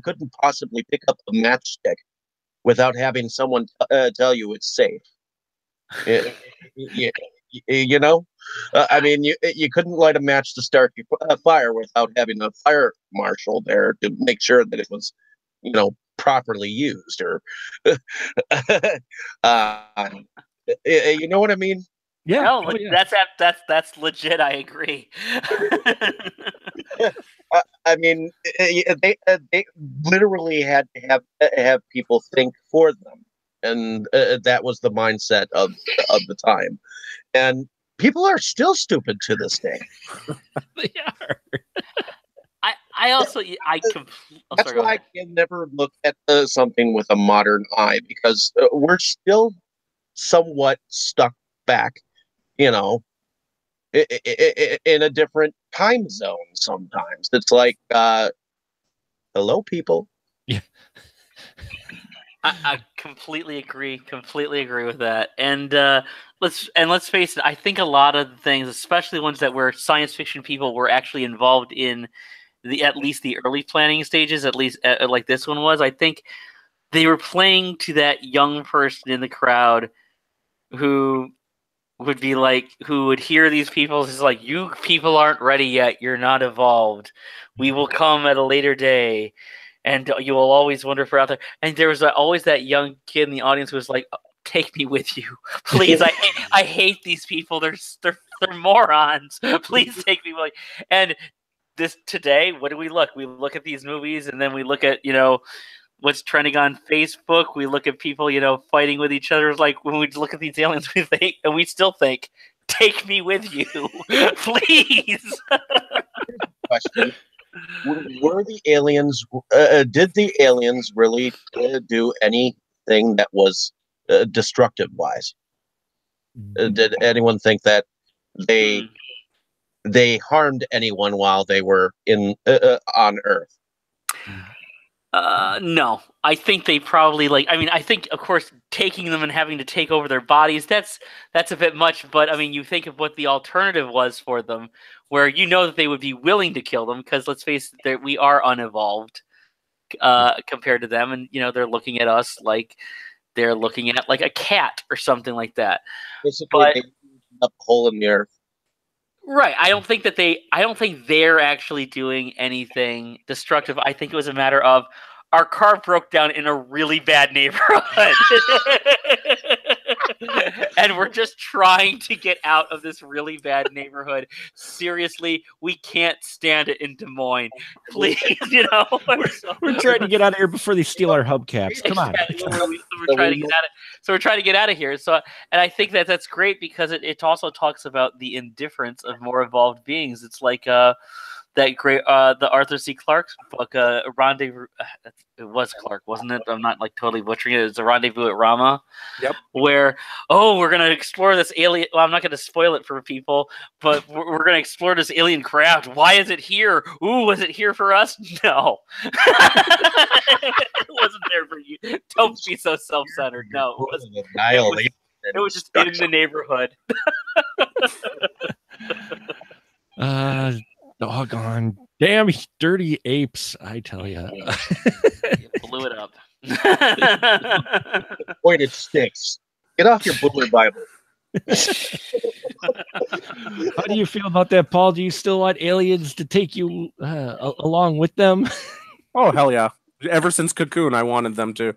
couldn't possibly pick up a matchstick without having someone tell you it's safe. I mean, you couldn't light a match to start your fire without having a fire marshal there to make sure that it was, properly used, or you know what I mean? Yeah, no, that's legit. I agree. I mean, they literally had to have people think for them, and that was the mindset of the time. And people are still stupid to this day. They are. That's why I can never look at something with a modern eye, because we're still somewhat stuck back, in a different time zone. Sometimes it's like, hello, people. Yeah. I completely agree with that. And let's face it, I think a lot of the things, especially ones that were science fiction people, were actually involved in at least the early planning stages, at least like this one was. I think they were playing to that young person in the crowd who would be like, who would hear these people. It's like, you people aren't ready yet. You're not evolved. We will come at a later day. and you will always wonder if we're out there. And there was always that young kid in the audience who was like, "Take me with you, please. I hate these people. They're morons. Please take me with you." And today, what do we look? We look at these movies, and then we look at what's trending on Facebook. We look at people fighting with each other. Like when we look at these aliens, we still think, "Take me with you, please." Question: Were the aliens? Did the aliens really do anything that was destructive wise? Did anyone think that they harmed anyone while they were on Earth? No, I think they probably I think, of course, taking them and having to take over their bodies, that's a bit much. But I mean, you think of what the alternative was for them, where that they would be willing to kill them, because let's face it, we are unevolved compared to them, and they're looking at us like they're looking at like a cat or something like that. Basically, they up a hole in the earth. Right. I don't think they're actually doing anything destructive. I think it was a matter of our car broke down in a really bad neighborhood. And we're just trying to get out of this really bad neighborhood. Seriously, we can't stand it in Des Moines. Please, We're trying to get out of here before they steal our hubcaps. Come on. We're trying to get out of So we're trying to get out of here. So, and I think that's great, because it also talks about the indifference of more evolved beings. It's like that great the Arthur C. Clarke's book, Rendezvous. It was Clarke, wasn't it? I'm not totally butchering it. It's a Rendezvous at Rama. Yep. Where we're gonna explore this alien. Well, I'm not gonna spoil it for people, but we're gonna explore this alien craft. Why is it here? Ooh, was it here for us? No, it wasn't there for you. Don't be so self-centered. No, it was just in the neighborhood. Doggone damn dirty apes, I tell you. You blew it up. Pointed sticks. Get off your Boomer Bible. How do you feel about that, Paul? Do you still want aliens to take you along with them? Oh, hell yeah. Ever since Cocoon, I wanted them to.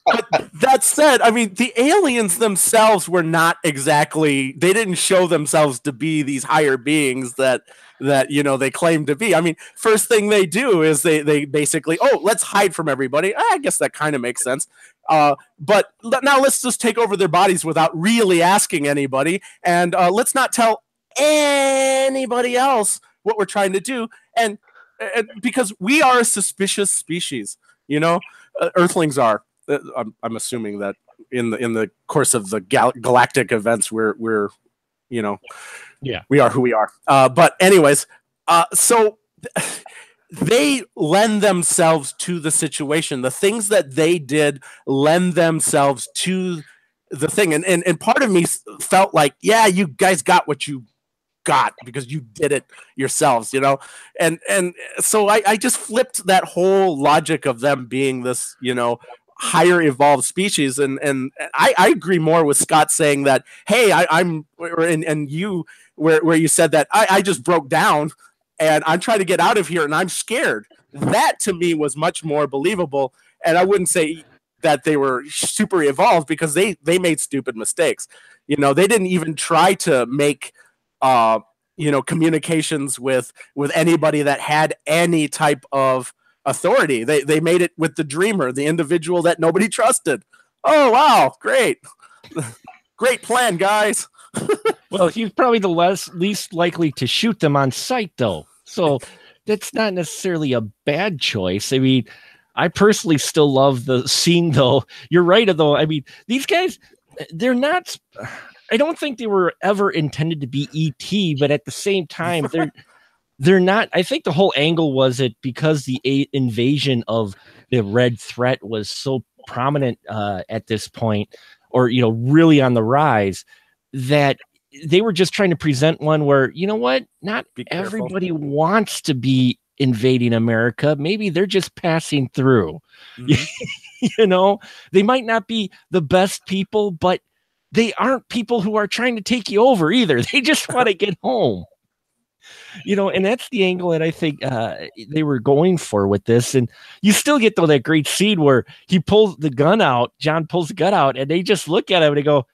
But that said, I mean, the aliens themselves were not exactly, they didn't show themselves to be these higher beings that they claim to be. I mean, first thing they do is they basically, let's hide from everybody. I guess that kind of makes sense. But now let's just take over their bodies without really asking anybody. And let's not tell anybody else what we're trying to do. And because we are a suspicious species, Earthlings are. I'm assuming that in the course of the galactic events, we're we are who we are. But anyways, so they lend themselves to the situation. The things that they did lend themselves to the thing, and part of me felt like, yeah, you guys got what you got because you did it yourselves, and so I just flipped that whole logic of them being this, higher evolved species, and I agree more with Scott saying that, hey, I'm you where you said that I just broke down and I'm trying to get out of here and I'm scared. That to me was much more believable, and I wouldn't say that they were super evolved because they made stupid mistakes. They didn't even try to make communications with anybody that had any type of authority. They made it with the dreamer, the individual that nobody trusted. Oh, wow. Great. Great plan, guys. Well, he's probably the least likely to shoot them on sight, though. So that's not necessarily a bad choice. I mean, I personally still love the scene, though. You're right, though. I mean, these guys, they're not... I don't think they were ever intended to be E.T., but at the same time, they're not. I think the whole angle was it because the invasion of the Red Threat was so prominent at this point, or really on the rise, that they were just trying to present one where, not everybody wants to be invading America. Maybe they're just passing through. Mm-hmm. They might not be the best people, but they aren't people who are trying to take you over either. They just want to get home. And that's the angle that I think they were going for with this. And you still get though that great scene where he pulls the gun out, John pulls the gun out, and they just look at him and they go,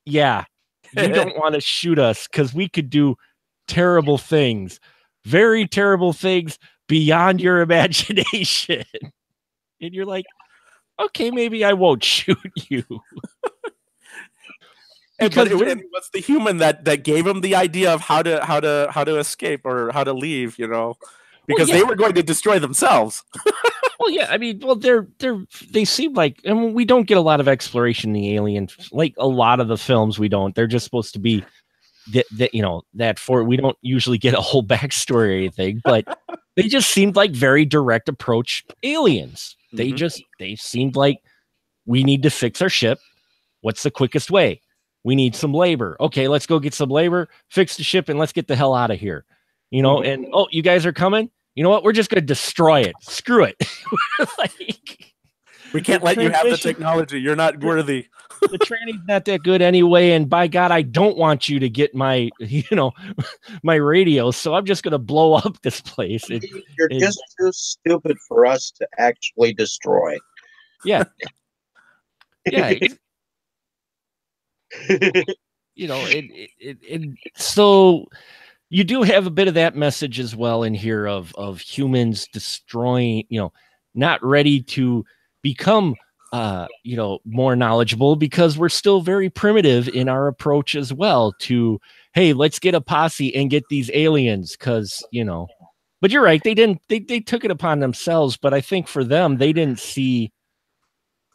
"Yeah, you don't want to shoot us because we could do terrible things, very terrible things beyond your imagination." And you're like, "Okay, maybe I won't shoot you." Because it was the human that gave him the idea of how to escape or how to leave, because they were going to destroy themselves. Well, yeah, I mean, they seem like, I mean, we don't get a lot of exploration in the alien, like a lot of the films we don't. They're just supposed to be we don't usually get a whole backstory or anything, but they just seemed like very direct approach aliens. They seemed like, we need to fix our ship. What's the quickest way? We need some labor. Okay, let's go get some labor, fix the ship, and let's get the hell out of here. And you guys are coming? You know what? We're just going to destroy it. Screw it. We can't let you have the technology. You're not worthy. The training's not that good anyway, and by God, I don't want you to get my, my radio, so I'm just going to blow up this place. You're just too stupid for us to actually destroy. Yeah. Yeah. So you do have a bit of that message as well in here of humans destroying, not ready to become more knowledgeable, because we're still very primitive in our approach as well to, hey, let's get a posse and get these aliens, because but you're right, they took it upon themselves, but I think for them, they didn't see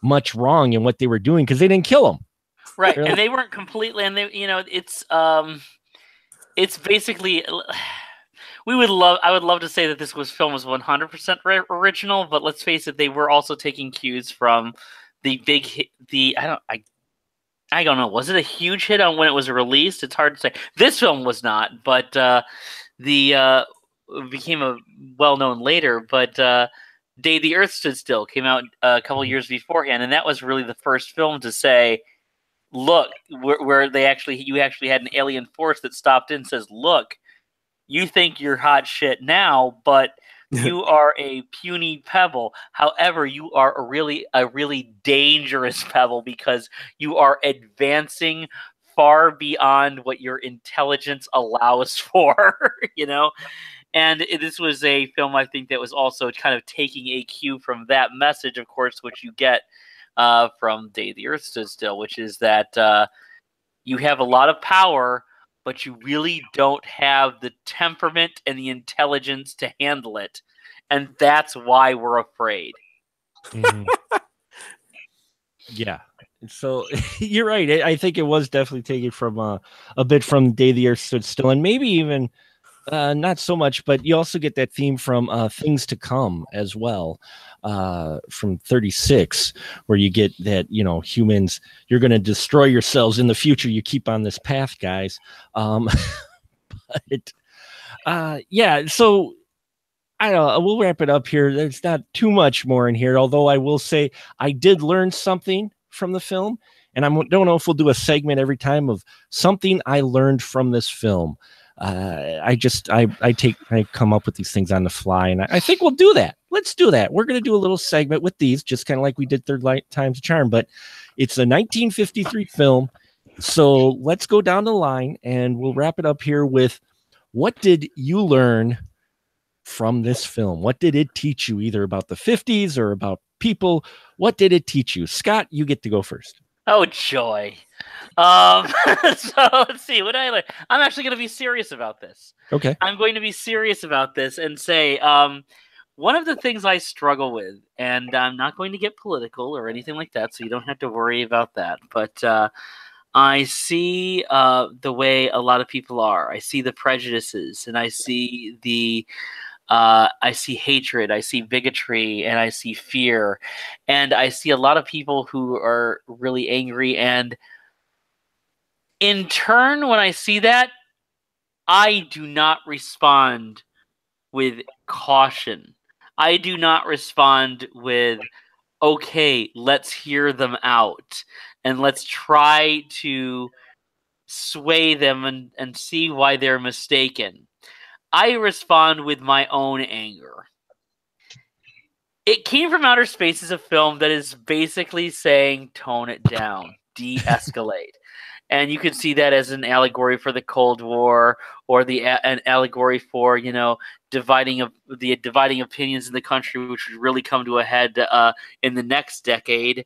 much wrong in what they were doing because they didn't kill them. Right, and they weren't completely, and they, it's basically, I would love to say that this film was 100% original, but let's face it, they were also taking cues from I don't know, was it a huge hit on when it was released? It's hard to say. This film was not, but it became a well-known later, but Day the Earth Stood Still came out a couple years beforehand, and that was really the first film to say, look, where you actually had an alien force that stopped in and says, look, you think you're hot shit now, but you are a puny pebble. However, you are a really dangerous pebble because you are advancing far beyond what your intelligence allows for, And this was a film, I think, that was also kind of taking a cue from that message, of course, which you get from Day the Earth Stood Still, which is that you have a lot of power, but you really don't have the temperament and the intelligence to handle it. And that's why we're afraid. Mm-hmm. Yeah. So you're right. I think it was definitely taken from a bit from Day the Earth Stood Still, and maybe even not so much, but you also get that theme from Things to Come as well, from 36, where you get that, humans, you're going to destroy yourselves in the future. You keep on this path, guys. Yeah, so I don't know. We'll wrap it up here. There's not too much more in here, although I will say I did learn something from the film, and I don't know if we'll do a segment every time of something I learned from this film. I come up with these things on the fly, and I think we'll do that. Let's do that. We're going to do a little segment with these, just kind of like we did Third Time's a Charm, but it's a 1953 film. So let's go down the line, and we'll wrap it up here with, what did you learn from this film? What did it teach you, either about the 50s or about people? What did it teach you? Scott, you get to go first. Oh, joy. So let's see what I learned. I'm actually going to be serious about this. Okay. I'm going to be serious about this and say, one of the things I struggle with, and I'm not going to get political or anything like that, so you don't have to worry about that, but I see the way a lot of people are. I see the prejudices, and I see hatred, I see bigotry, and I see fear, and I see a lot of people who are really angry. And in turn, when I see that, I do not respond with caution. I do not respond with, okay, let's hear them out, and let's try to sway them and see why they're mistaken. I respond with my own anger. It Came from Outer Space is a film that is basically saying tone it down, de-escalate. And you could see that as an allegory for the Cold War, or an allegory for dividing opinions in the country, which would really come to a head in the next decade.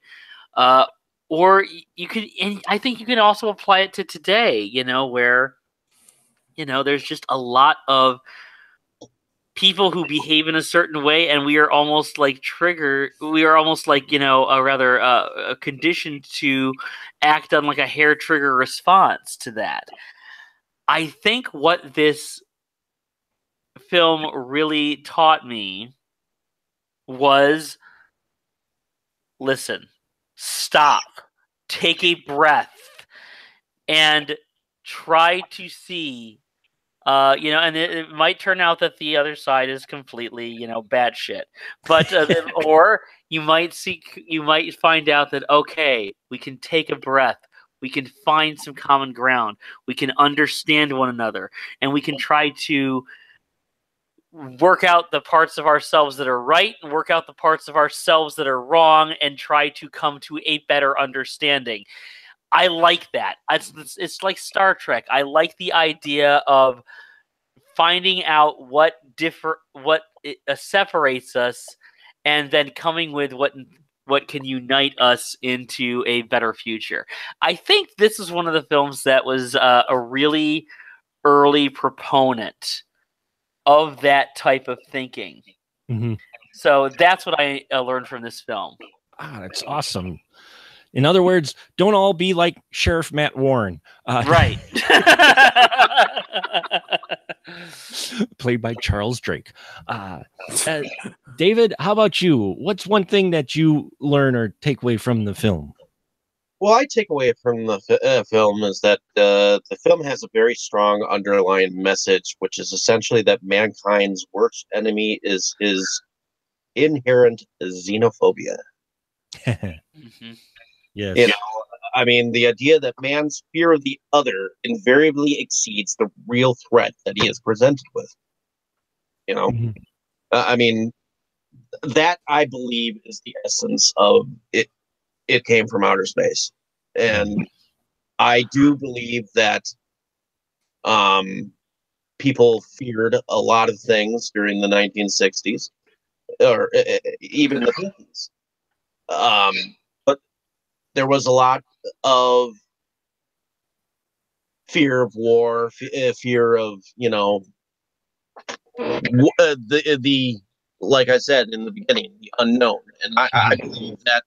Or you could, and I think you can also apply it to today. Where there's just a lot of people who behave in a certain way, and we are almost like conditioned to act on like a hair trigger response to that. I think what this film really taught me was, listen, stop, take a breath, and try to see and it might turn out that the other side is completely, batshit. But or you might find out that, okay, we can take a breath, we can find some common ground, we can understand one another, and we can try to work out the parts of ourselves that are right and work out the parts of ourselves that are wrong, and try to come to a better understanding. I like that. It's like Star Trek. I like the idea of finding out what separates us, and then coming with what can unite us into a better future. I think this is one of the films that was a really early proponent of that type of thinking. Mm-hmm. So that's what I learned from this film. That's awesome. In other words, don't all be like Sheriff Matt Warren. Right. Played by Charles Drake. David, how about you? What's one thing that you learn or take away from the film? Well, I take away from the film is that the film has a very strong underlying message, which is essentially that mankind's worst enemy is inherent xenophobia. Mm-hmm. Yes. I mean, the idea that man's fear of the other invariably exceeds the real threat that he is presented with. Mm-hmm. I mean, that I believe is the essence of it. It Came from Outer Space, and I do believe that people feared a lot of things during the 1960s, or even the 50s. But there was a lot of fear of war, fear of the like I said in the beginning, the unknown, and I believe that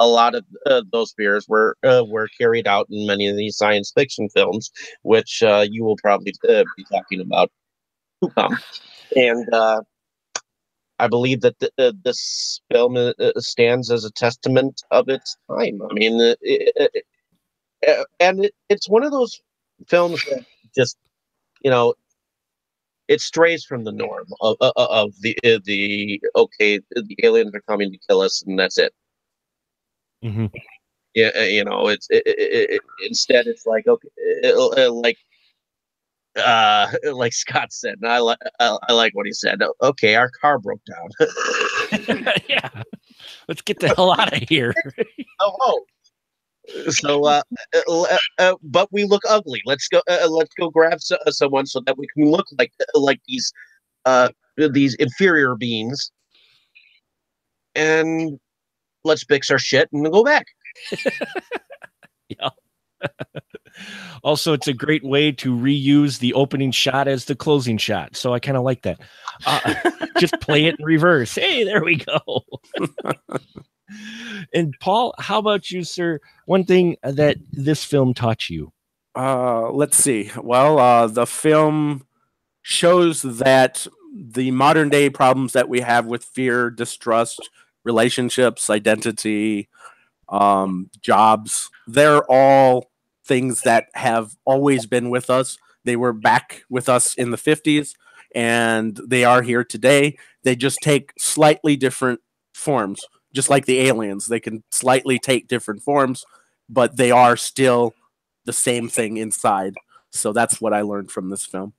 a lot of those fears were carried out in many of these science fiction films, which you will probably be talking about to come. And I believe that this film stands as a testament of its time. I mean, it's one of those films that just it strays from the norm of the the aliens are coming to kill us and that's it. Mm-hmm. Yeah, it's instead it's like like Scott said, and I like what he said. Okay, our car broke down. Yeah, let's get the hell out of here. Oh. So, but we look ugly. Let's go grab someone so that we can look like these inferior beings, and let's fix our shit and go back. Yeah. Also, it's a great way to reuse the opening shot as the closing shot. So I kind of like that. Just play it in reverse. Hey, there we go. And Paul, how about you, sir? One thing that this film taught you. Let's see. Well, the film shows that the modern day problems that we have with fear, distrust, relationships, identity, jobs, they're all things that have always been with us. They were back with us in the 50s, and they are here today. They just take slightly different forms, just like the aliens. They can slightly take different forms, but they are still the same thing inside. So that's what I learned from this film.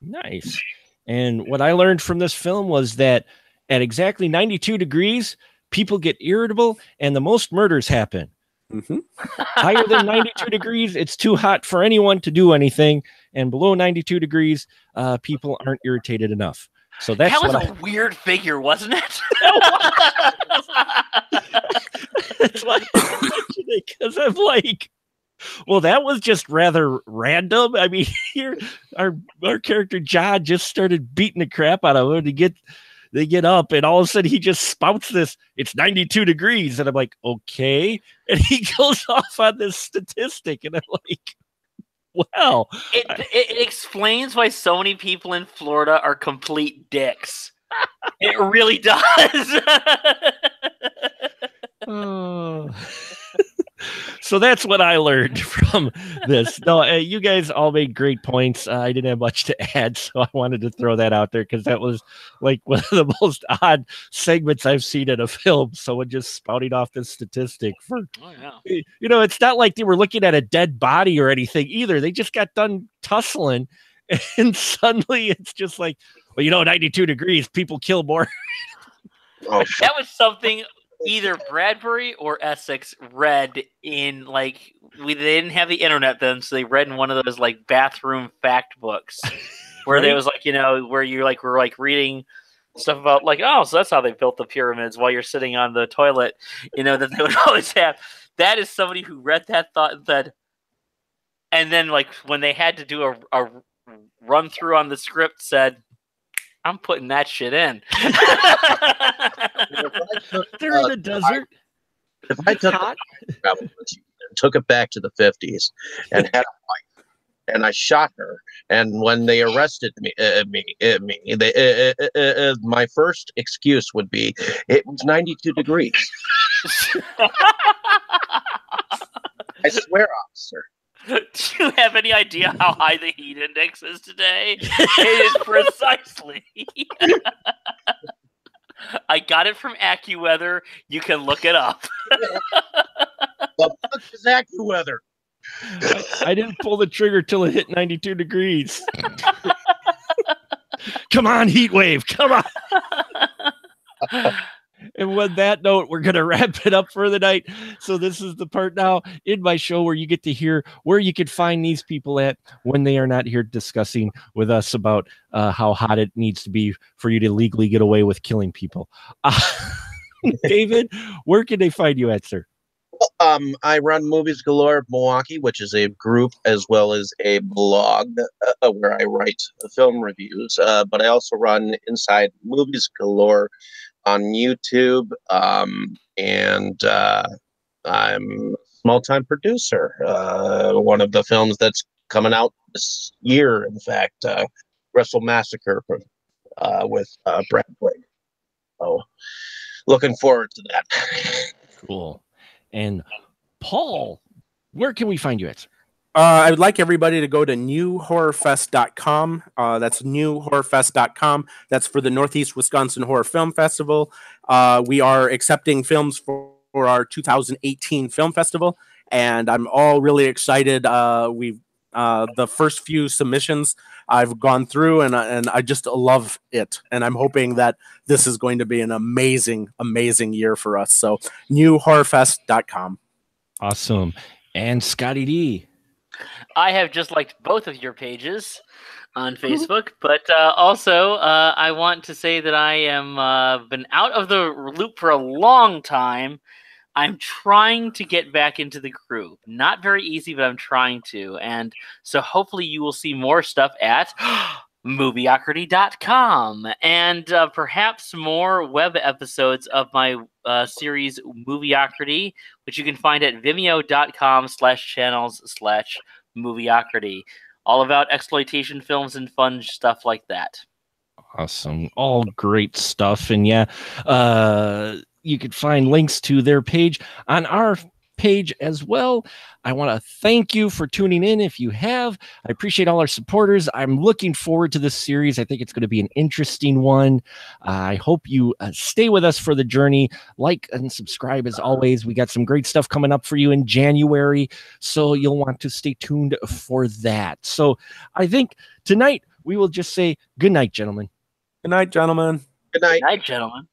Nice. And what I learned from this film was that at exactly 92 degrees, people get irritable and the most murders happen. Mm-hmm. Higher than 92 degrees, it's too hot for anyone to do anything. And below 92 degrees, people aren't irritated enough. So that's that was a weird figure, wasn't it? That's why I mentioned it, because I'm like, well, that was just rather random. I mean, here our character John just started beating the crap out of him they get up, and all of a sudden he just spouts this, it's 92 degrees. And I'm like, okay. And he goes off on this statistic, and I'm like, wow. It explains why so many people in Florida are complete dicks. It really does. Oh. So that's what I learned from this. No, you guys all made great points. I didn't have much to add, so I wanted to throw that out there because that was like one of the most odd segments I've seen in a film. Someone just spouting off this statistic for, it's not like they were looking at a dead body or anything either. They just got done tussling, and suddenly it's just like, well, 92 degrees, people kill more. That was something either Bradbury or Essex read in they didn't have the internet then, so they read in one of those like bathroom fact books where there was where you were reading stuff about so that's how they built the pyramids while you're sitting on the toilet, that they would always have. That is somebody who read that thought and said, and then when they had to do a run through on the script said, I'm putting that shit in. They're in the desert. If I took it back to the 50s and had a wife, and I shot her, and when they arrested me, my first excuse would be, it was 92 degrees. I swear, officer. Do you have any idea how high the heat index is today? It is precisely. I got it from AccuWeather. You can look it up. What the fuck is AccuWeather? I didn't pull the trigger till it hit 92 degrees. Come on, heat wave. Come on. And with that note, we're going to wrap it up for the night. So this is the part now in my show where you get to hear where you can find these people at when they are not here discussing with us about how hot it needs to be for you to legally get away with killing people. David, where can they find you at, sir? I run Movies Galore of Milwaukee, which is a group as well as a blog where I write film reviews. But I also run Inside Movies Galore on YouTube, and I'm a small-time producer. One of the films that's coming out this year, in fact, Wrestle Massacre with Brad Blake. So, looking forward to that. Cool. And Paul, where can we find you at, sir? I would like everybody to go to newhorrorfest.com. That's newhorrorfest.com. That's for the Northeast Wisconsin Horror Film Festival. We are accepting films for our 2018 film festival, and I'm all really excited. The first few submissions I've gone through, and I just love it. And I'm hoping that this is going to be an amazing, amazing year for us. So newhorrorfest.com. Awesome. And Scotty D. I have just liked both of your pages on Facebook, but also I want to say that I am been out of the loop for a long time. I'm trying to get back into the group. Not very easy, but I'm trying to. And so hopefully you will see more stuff at movieocrity.com and perhaps more web episodes of my series Movieocrity, which you can find at vimeo.com/channels/Movieocrity. All about exploitation films and fun stuff like that. Awesome. All great stuff. And yeah, you could find links to their page on our page as well. I want to thank you for tuning in. If you have, I appreciate all our supporters. I'm looking forward to this series. I think it's going to be an interesting one. I hope you stay with us for the journey. Like and subscribe as always. We got some great stuff coming up for you in January, so you'll want to stay tuned for that. So I think tonight we will just say good night, gentlemen. Good night, gentlemen. Good night. Good night, gentlemen.